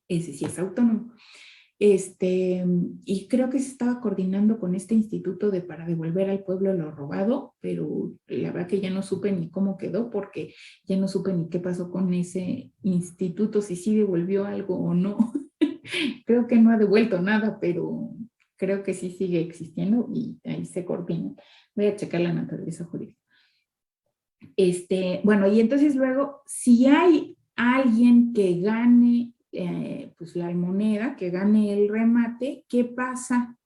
Ese sí es autónomo. Y creo que se estaba coordinando con este instituto para devolver al pueblo lo robado, pero la verdad que ya no supe ni cómo quedó porque ya no supe ni qué pasó con ese instituto, si sí devolvió algo o no. Creo que no ha devuelto nada, pero creo que sí sigue existiendo y ahí se coordina. Voy a checar la naturaleza jurídica. Bueno, y entonces luego, si hay alguien que gane pues la moneda, que gane el remate, ¿qué pasa?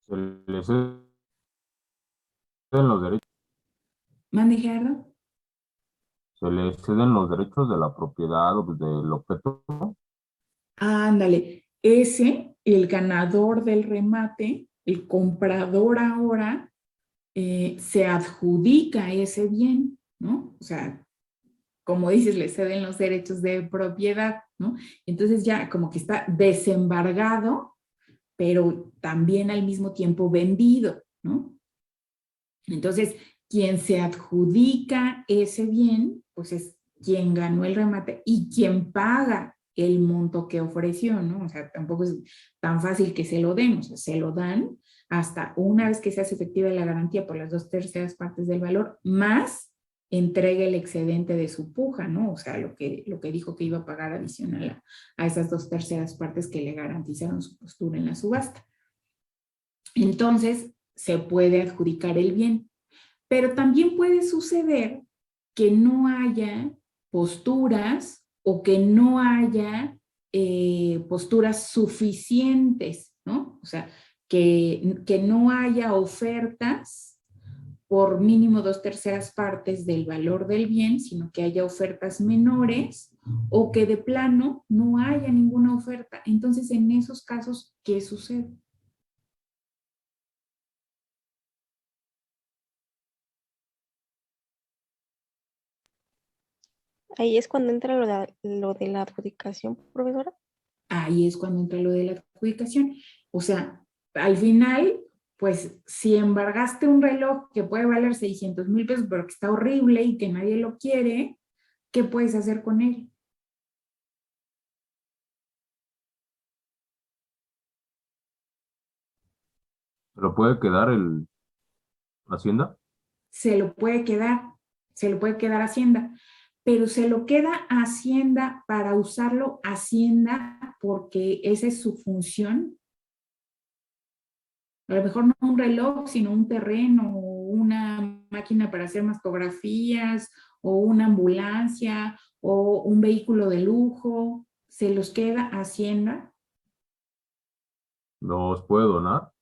Se le ceden los derechos, ¿Mande, Gerardo? se le ceden los derechos de la propiedad o del objeto. Ándale, ese, el ganador del remate, el comprador ahora, se adjudica ese bien, ¿no? O sea, como dices, le ceden los derechos de propiedad, ¿no? Entonces ya como que está desembargado, pero también al mismo tiempo vendido, ¿no? Entonces, quien se adjudica ese bien, pues es quien ganó el remate y quien paga el monto que ofreció, ¿no? O sea, tampoco es tan fácil que se lo den, o sea, se lo dan hasta una vez que se hace efectiva la garantía por las 2/3 partes del valor, más entrega el excedente de su puja, ¿no? O sea, lo que dijo que iba a pagar adicional a esas 2/3 partes que le garantizaron su postura en la subasta. Entonces, se puede adjudicar el bien. Pero también puede suceder que no haya posturas o que no haya posturas suficientes, ¿no? O sea, que no haya ofertas por mínimo 2/3 partes del valor del bien, sino que haya ofertas menores o que de plano no haya ninguna oferta. Entonces, en esos casos, ¿qué sucede? Ahí es cuando entra lo de la adjudicación, profesora. Ahí es cuando entra lo de la adjudicación. O sea, al final, pues si embargaste un reloj que puede valer 600,000 pesos, pero que está horrible y que nadie lo quiere, ¿qué puedes hacer con él? ¿Se lo puede quedar Hacienda? Se lo puede quedar, se lo puede quedar Hacienda, pero se lo queda Hacienda para usarlo Hacienda porque esa es su función. A lo mejor no un reloj, sino un terreno, una máquina para hacer mastografías, o una ambulancia, o un vehículo de lujo, se los queda Hacienda, ¿Los puede donar?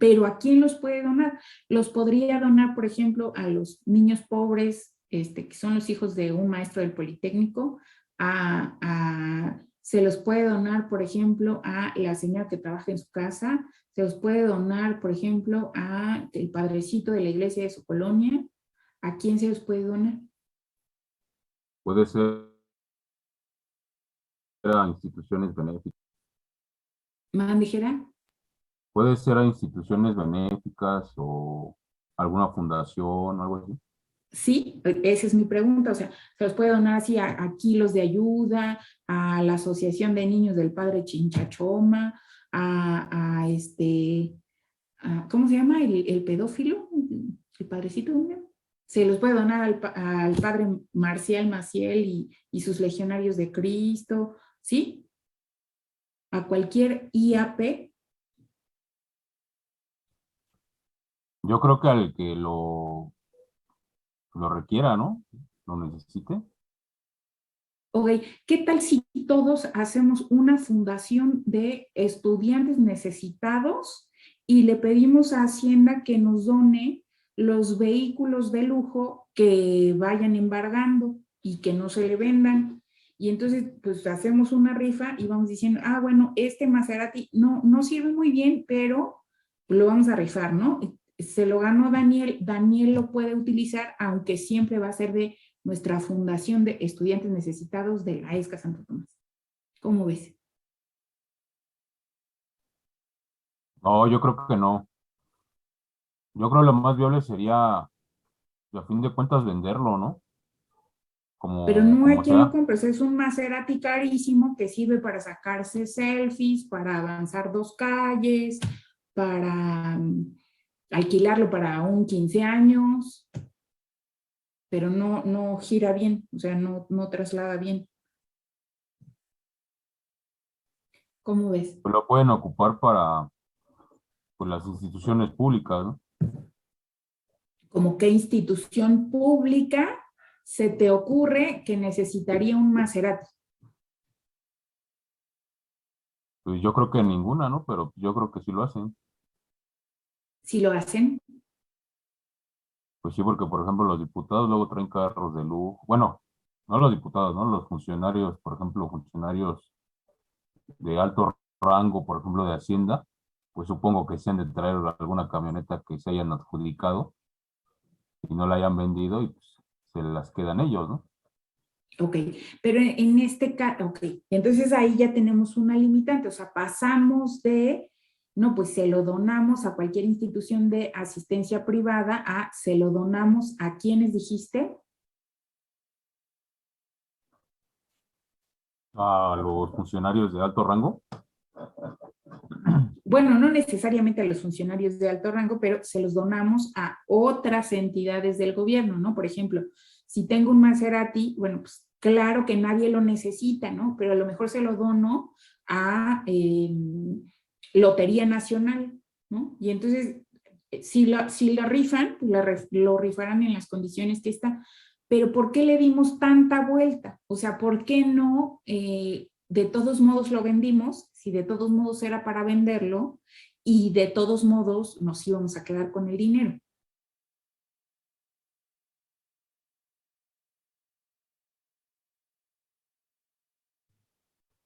Pero ¿a quién los puede donar? Los podría donar, por ejemplo, a los niños pobres, que son los hijos de un maestro del Politécnico, se los puede donar, por ejemplo, a la señora que trabaja en su casa, se los puede donar, por ejemplo, a el padrecito de la iglesia de su colonia. ¿A quién se los puede donar? Puede ser a instituciones benéficas. ¿Mande, Gerard? Puede ser a instituciones benéficas o alguna fundación o algo así. Sí, esa es mi pregunta, o sea, se los puede donar así a Kilos de Ayuda, a la Asociación de Niños del Padre Chinchachoma, ¿cómo se llama? El pedófilo, el padrecito, ¿no? Se los puede donar al padre Marcial Maciel y sus legionarios de Cristo, ¿sí? A cualquier IAP. Yo creo que al que lo requiera, ¿no? Lo necesite. Ok, ¿qué tal si todos hacemos una fundación de estudiantes necesitados y le pedimos a Hacienda que nos done los vehículos de lujo que vayan embargando y que no se le vendan? Y entonces, pues hacemos una rifa y vamos diciendo, bueno, este Maserati no sirve muy bien, pero lo vamos a rifar, ¿no? Se lo ganó Daniel, Daniel lo puede utilizar, aunque siempre va a ser de nuestra Fundación de Estudiantes Necesitados de la ESCA Santo Tomás. ¿Cómo ves? No, yo creo que no. Yo creo que lo más viable sería, a fin de cuentas, venderlo, ¿no? Pero no hay Como quien lo sea. compre, es un Maserati carísimo que sirve para sacarse selfies, para avanzar 2 calles, para alquilarlo para un 15 años, pero no gira bien, o sea, no traslada bien. ¿Cómo ves? Pues lo pueden ocupar para pues, las instituciones públicas, ¿no? ¿Como qué institución pública se te ocurre que necesitaría un Maserati? Pues yo creo que ninguna, ¿no? Pero yo creo que sí lo hacen. Si lo hacen, Pues sí, porque por ejemplo los diputados luego traen carros de lujo. Bueno, no los diputados, ¿no? Los funcionarios, por ejemplo, funcionarios de alto rango, por ejemplo, de Hacienda, pues supongo que se han de traer alguna camioneta que se hayan adjudicado y no la hayan vendido y pues se las quedan ellos, ¿no? ok, pero en este caso, ok, entonces ahí ya tenemos una limitante, o sea, pasamos de, no, pues se lo donamos a cualquier institución de asistencia privada a se lo donamos a quienes dijiste. A los funcionarios de alto rango. Bueno, no necesariamente a los funcionarios de alto rango, pero se los donamos a otras entidades del gobierno, ¿no? Por ejemplo, si tengo un Maserati, bueno, pues claro que nadie lo necesita, ¿no? Pero a lo mejor se lo dono a Lotería Nacional, ¿no? Y entonces, si la rifan, pues lo rifarán en las condiciones que está. Pero ¿por qué le dimos tanta vuelta? O sea, ¿por qué no de todos modos lo vendimos, si de todos modos era para venderlo y de todos modos nos íbamos a quedar con el dinero?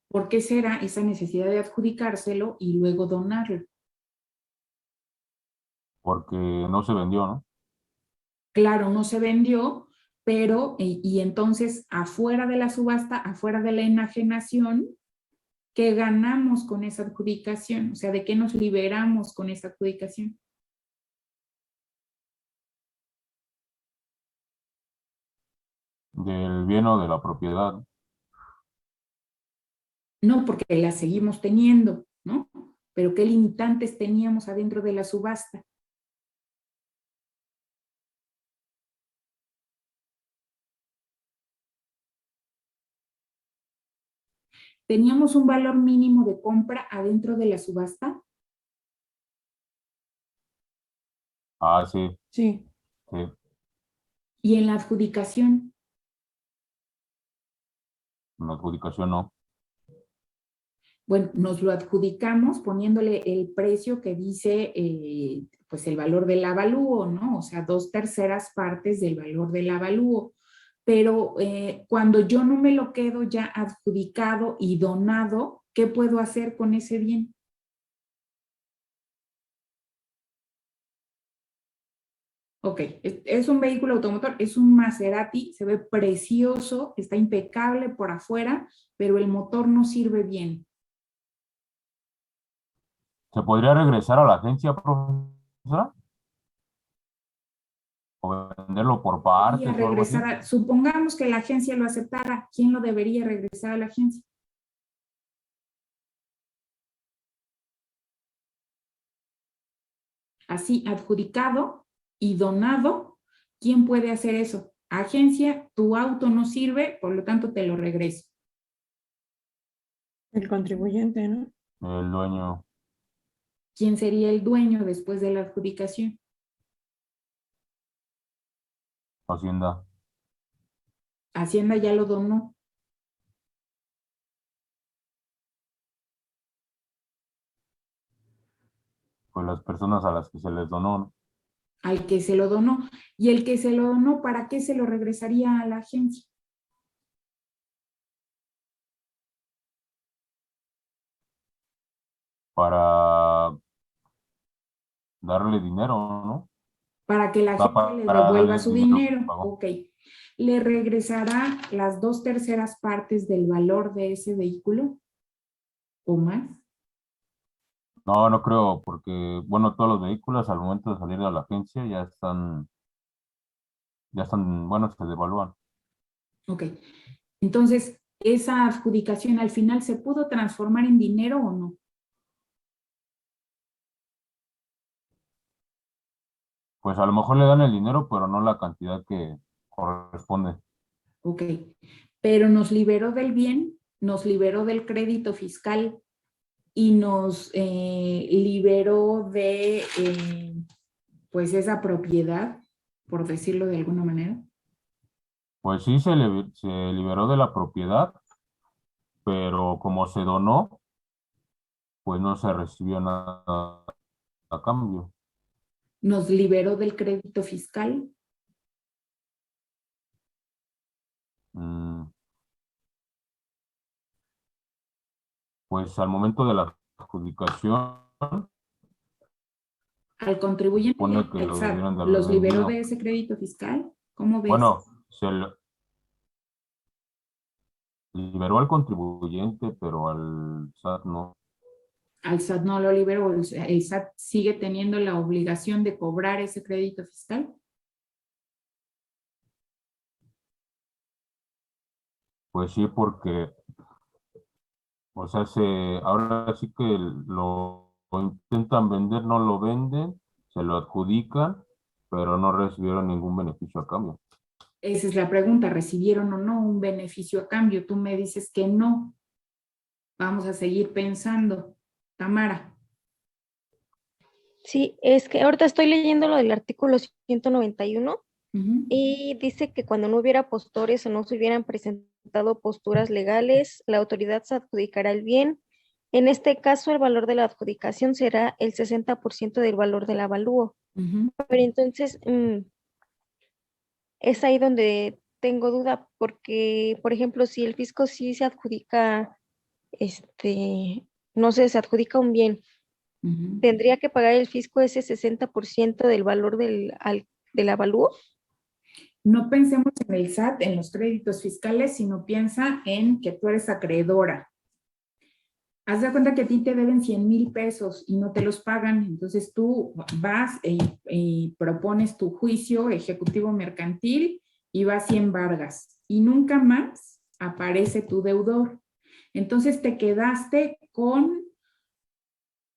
¿Por qué será esa necesidad de adjudicárselo y luego donarlo? Porque no se vendió, ¿no? Claro, no se vendió, pero y entonces afuera de la subasta, afuera de la enajenación, ¿qué ganamos con esa adjudicación? O sea, ¿de qué nos liberamos con esa adjudicación? Del bien o de la propiedad, ¿no? No, porque la seguimos teniendo, ¿no? Pero ¿qué limitantes teníamos adentro de la subasta? ¿Teníamos un valor mínimo de compra adentro de la subasta? Ah, sí, Sí. sí. Y en la adjudicación, En la adjudicación no. Bueno, nos lo adjudicamos poniéndole el precio que dice, pues el valor del avalúo, ¿no? O sea, 2/3 partes del valor del avalúo. Pero cuando yo no me lo quedo ya adjudicado y donado, ¿qué puedo hacer con ese bien? Ok, es un vehículo automotor, es un Maserati, se ve precioso, está impecable por afuera, pero el motor no sirve bien. ¿Se podría regresar a la agencia, profesora? ¿O venderlo por Debería partes o algo así? regresar supongamos que la agencia lo aceptara, ¿quién lo debería regresar a la agencia? Así, adjudicado y donado, ¿quién puede hacer eso? Agencia, tu auto no sirve, por lo tanto te lo regreso. El contribuyente, ¿no? El dueño, ¿Quién sería el dueño después de la adjudicación? Hacienda. Hacienda ya lo donó. Pues las personas a las que se les donó, ¿no? Al que se lo donó. Y el que se lo donó, ¿para qué se lo regresaría a la agencia? Para darle dinero, ¿no? Para que la Va agencia le para devuelva darle su dinero que dinero. pagó. Ok. ¿Le regresará las 2/3 partes del valor de ese vehículo o más? No, no creo, porque, bueno, todos los vehículos al momento de salir de la agencia ya están, bueno, se devalúan. Ok. Entonces, ¿esa adjudicación al final se pudo transformar en dinero o no? Pues a lo mejor le dan el dinero, pero no la cantidad que corresponde. Ok. Pero nos liberó del bien, nos liberó del crédito fiscal y nos liberó de, pues, esa propiedad, por decirlo de alguna manera. Pues sí, se liberó de la propiedad, pero como se donó, pues no se recibió nada a cambio. Nos liberó del crédito fiscal. Mm, Pues al momento de la adjudicación, Al contribuyente y supone que al lo SAT, debieron de haber ¿los liberó vendido. de ese crédito fiscal? ¿Cómo ves? Bueno, liberó al contribuyente, pero al SAT no. Al SAT no lo liberó, el SAT sigue teniendo la obligación de cobrar ese crédito fiscal. Pues sí, porque, o sea, ahora sí que lo intentan vender, no lo venden, se lo adjudican, pero no recibieron ningún beneficio a cambio. Esa es la pregunta, ¿recibieron o no un beneficio a cambio? Tú me dices que no. Vamos a seguir pensando. Tamara. Sí, es que ahorita estoy leyendo lo del artículo 191 Uh-huh. y dice que cuando no hubiera postores o no se hubieran presentado posturas legales, la autoridad se adjudicará el bien. En este caso, el valor de la adjudicación será el 60% del valor del avalúo. Uh-huh. Pero entonces, es ahí donde tengo duda, porque, por ejemplo, si el fisco sí se adjudica, no sé, se adjudica un bien, Uh-huh. ¿tendría que pagar el fisco ese 60% del valor del avalúo? No pensemos en el SAT, en los créditos fiscales, sino piensa en que tú eres acreedora. Haz de cuenta que a ti te deben 100,000 pesos y no te los pagan, entonces tú vas y propones tu juicio ejecutivo mercantil y vas y embargas y nunca más aparece tu deudor. Entonces te quedaste con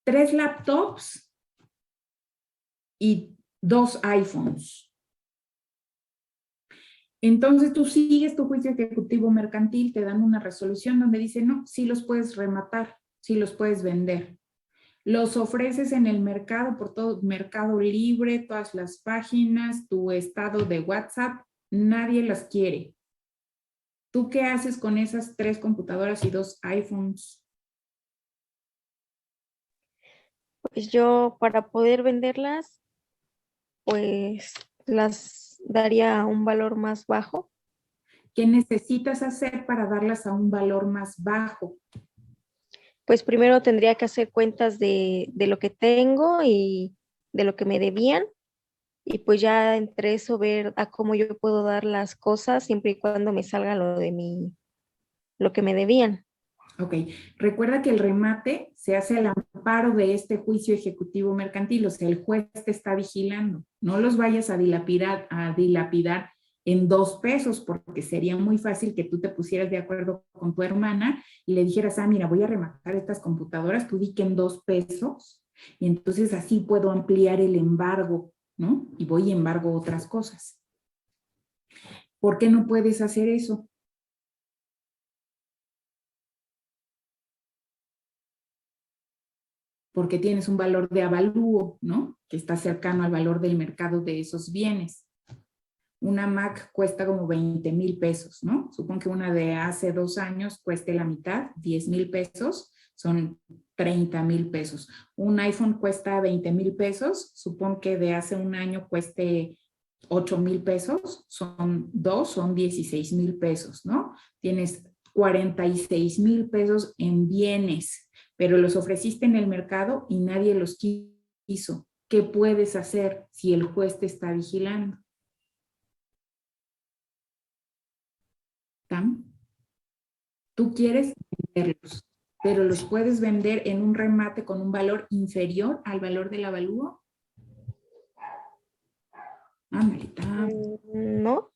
3 laptops y 2 iPhones. Entonces tú sigues tu juicio ejecutivo mercantil, te dan una resolución donde dice, no, sí los puedes rematar, sí los puedes vender. Los ofreces en el mercado, por todo Mercado Libre, todas las páginas, tu estado de WhatsApp, nadie las quiere. ¿Tú qué haces con esas 3 computadoras y 2 iPhones? Pues yo para poder venderlas, pues las daría a un valor más bajo. ¿Qué necesitas hacer para darlas a un valor más bajo? Pues primero tendría que hacer cuentas de lo que tengo y de lo que me debían. Y pues ya entre eso ver a cómo yo puedo dar las cosas siempre y cuando me salga lo que me debían. Ok, recuerda que el remate se hace al amparo de este juicio ejecutivo mercantil, o sea, el juez te está vigilando. No los vayas a dilapidar en 2 pesos, porque sería muy fácil que tú te pusieras de acuerdo con tu hermana y le dijeras, ah, mira, voy a rematar estas computadoras, tú di que en 2 pesos, y entonces así puedo ampliar el embargo, ¿no? Y voy y embargo otras cosas. ¿Por qué no puedes hacer eso? Porque tienes un valor de avalúo, ¿no? Que está cercano al valor del mercado de esos bienes. Una Mac cuesta como 20,000 pesos, ¿no? Supongo que una de hace 2 años cueste la mitad, 10,000 pesos, son 30,000 pesos. Un iPhone cuesta 20,000 pesos, supongo que de hace un año cueste 8,000 pesos, son 2, son 16,000 pesos, ¿no? Tienes 46,000 pesos en bienes, pero los ofreciste en el mercado y nadie los quiso. ¿Qué puedes hacer si el juez te está vigilando? ¿Tam? Tú quieres venderlos, pero los puedes vender en un remate con un valor inferior al valor del avalúo. No,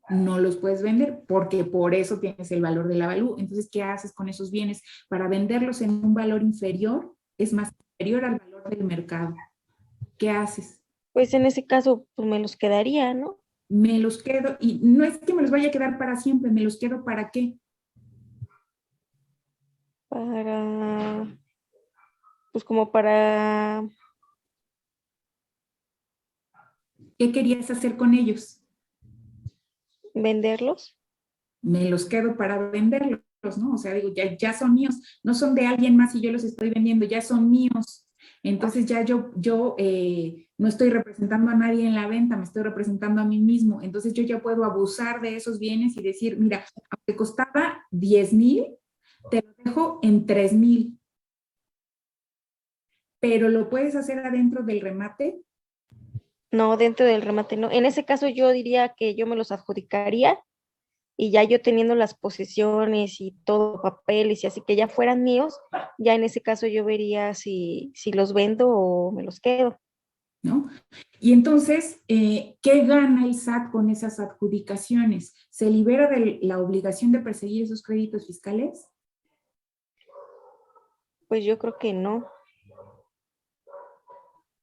No los puedes vender porque por eso tienes el valor del avalúo. Entonces, ¿qué haces con esos bienes? Para venderlos en un valor inferior, es más inferior al valor del mercado. ¿Qué haces? pues en ese caso pues me los quedaría, ¿no? Me los quedo, y no es que me los vaya a quedar para siempre, me los quedo ¿para qué? Para, pues como para, ¿Qué querías hacer con ellos? venderlos. Me los quedo para venderlos, ¿no? O sea, digo, ya son míos, no son de alguien más y yo los estoy vendiendo, ya son míos. Entonces ya yo no estoy representando a nadie en la venta, me estoy representando a mí mismo. Entonces yo ya puedo abusar de esos bienes y decir, mira, aunque costaba 10,000, te lo dejo en 3,000. Pero lo puedes hacer adentro del remate. No, dentro del remate, no. En ese caso yo diría que yo me los adjudicaría y ya yo teniendo las posesiones y todo, papeles y así que ya fueran míos, ya en ese caso yo vería si los vendo o me los quedo. ¿No? Y entonces, ¿qué gana el SAT con esas adjudicaciones? ¿Se libera de la obligación de perseguir esos créditos fiscales? Pues yo creo que no.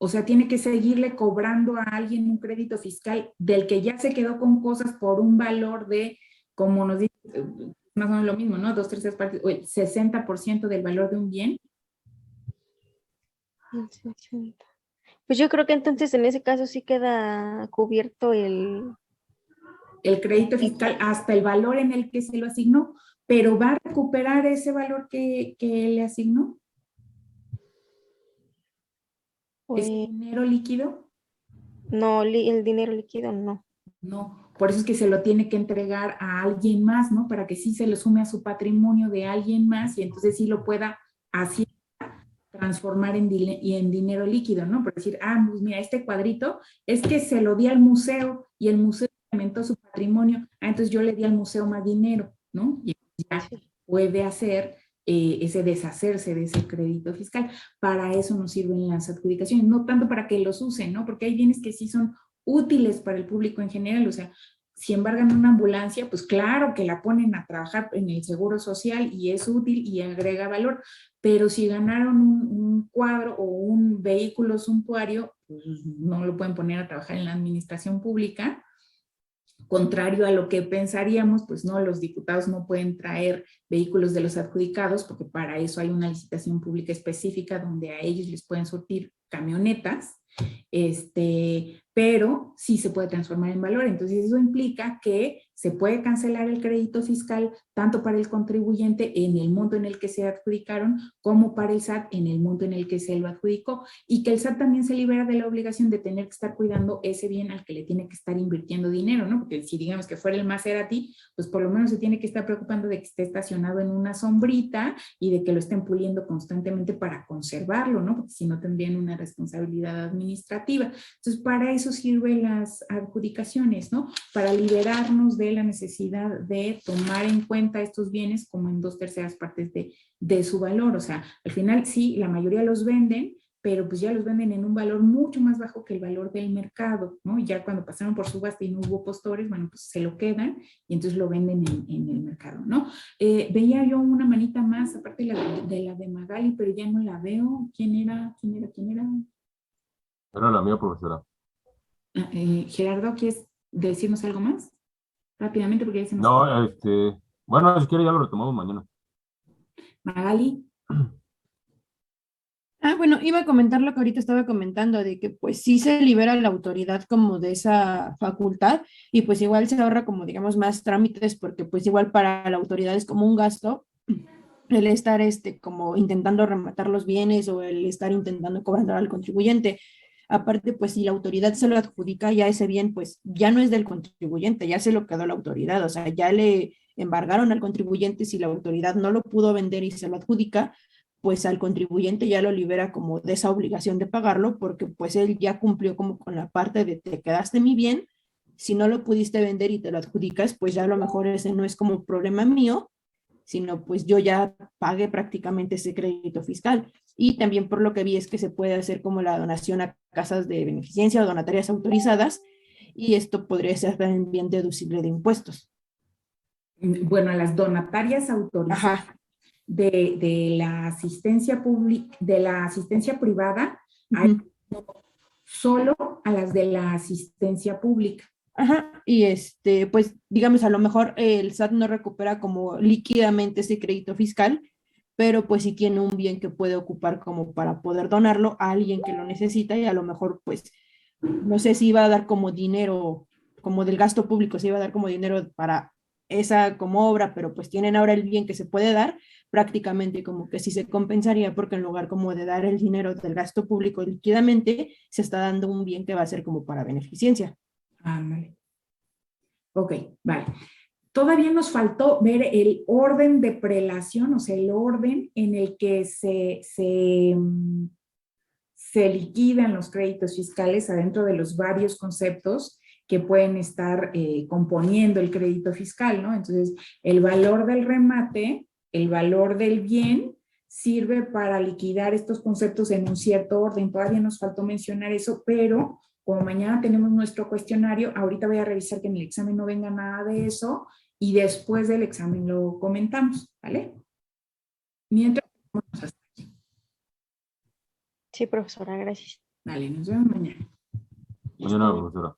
O sea, tiene que seguirle cobrando a alguien un crédito fiscal del que ya se quedó con cosas por un valor de, como nos dice, más o menos lo mismo, ¿no? 2/3 partes, o el 60% del valor de un bien. Pues yo creo que entonces en ese caso sí queda cubierto El crédito fiscal hasta el valor en el que se lo asignó, pero va a recuperar ese valor que le asignó. ¿Es pues, dinero líquido? no, el dinero líquido no. No, por eso es que se lo tiene que entregar a alguien más, ¿no? Para que sí se lo sume a su patrimonio de alguien más y entonces sí lo pueda así transformar en dinero líquido, ¿no? Por decir, ah, pues mira, este cuadrito es que se lo di al museo y el museo incrementó su patrimonio, ah, entonces yo le di al museo más dinero, ¿no? Y ya puede hacer ese deshacerse de ese crédito fiscal. Para eso nos sirven las adjudicaciones, no tanto para que los usen, ¿no? Porque hay bienes que sí son útiles para el público en general, o sea, si embargan una ambulancia, pues claro que la ponen a trabajar en el seguro social y es útil y agrega valor, pero si ganaron un cuadro o un vehículo suntuario, pues no lo pueden poner a trabajar en la administración pública. Contrario a lo que pensaríamos, pues no, los diputados no pueden traer vehículos de los adjudicados porque para eso hay una licitación pública específica donde a ellos les pueden surtir camionetas, pero sí se puede transformar en valor. Entonces eso implica que se puede cancelar el crédito fiscal tanto para el contribuyente en el monto en el que se adjudicaron como para el SAT en el monto en el que se lo adjudicó, y que el SAT también se libera de la obligación de tener que estar cuidando ese bien al que le tiene que estar invirtiendo dinero, ¿no? Porque si digamos que fuera el Maserati, pues por lo menos se tiene que estar preocupando de que esté estacionado en una sombrita y de que lo estén puliendo constantemente para conservarlo, ¿no? Porque si no tendrían una responsabilidad administrativa. Entonces, para eso sirven las adjudicaciones, ¿no? Para liberarnos de la necesidad de tomar en cuenta estos bienes como en 2/3 partes de su valor. O sea, al final sí, la mayoría los venden, pero pues ya los venden en un valor mucho más bajo que el valor del mercado, ¿no? Ya cuando pasaron por subasta y no hubo postores, bueno, pues se lo quedan y entonces lo venden en el mercado, ¿no? Veía yo una manita más, aparte de la de Magali, pero ya no la veo. ¿Quién era? Era la mía, profesora. Gerardo, ¿quieres decirnos algo más? Rápidamente, porque ya se nos... No, bueno, si quiere ya lo retomamos mañana. Magali. Bueno, iba a comentar lo que ahorita estaba comentando, de que pues sí se libera la autoridad como de esa facultad y pues igual se ahorra como digamos más trámites porque pues igual para la autoridad es como un gasto el estar como intentando rematar los bienes o el estar intentando cobrar al contribuyente. Aparte, pues si la autoridad se lo adjudica ya ese bien, pues ya no es del contribuyente, ya se lo quedó la autoridad, o sea, ya le embargaron al contribuyente. Si la autoridad no lo pudo vender y se lo adjudica, pues al contribuyente ya lo libera como de esa obligación de pagarlo, porque pues él ya cumplió como con la parte de te quedaste mi bien, si no lo pudiste vender y te lo adjudicas, pues ya a lo mejor ese no es como problema mío, sino pues yo ya pagué prácticamente ese crédito fiscal. Y también por lo que vi es que se puede hacer como la donación a casas de beneficencia o donatarias autorizadas, y esto podría ser también deducible de impuestos. Bueno, las donatarias autorizadas. Ajá. De la asistencia pública, de la asistencia privada, hay solo a las de la asistencia pública. Ajá, y pues digamos, a lo mejor el SAT no recupera como líquidamente ese crédito fiscal, pero pues sí tiene un bien que puede ocupar como para poder donarlo a alguien que lo necesita, y a lo mejor pues no sé si iba a dar como dinero, como del gasto público, se iba a dar como dinero para esa como obra, pero pues tienen ahora el bien que se puede dar, prácticamente como que sí se compensaría, porque en lugar como de dar el dinero del gasto público líquidamente, se está dando un bien que va a ser como para beneficencia. Vale. Ok, vale. Todavía nos faltó ver el orden de prelación, o sea, el orden en el que se liquidan los créditos fiscales adentro de los varios conceptos que pueden estar componiendo el crédito fiscal, ¿no? Entonces, el valor del remate, el valor del bien, sirve para liquidar estos conceptos en un cierto orden. Todavía nos faltó mencionar eso, pero como mañana tenemos nuestro cuestionario, ahorita voy a revisar que en el examen no venga nada de eso y después del examen lo comentamos, ¿vale? Mientras... Sí, profesora, gracias. Vale, nos vemos mañana. Mañana, profesora.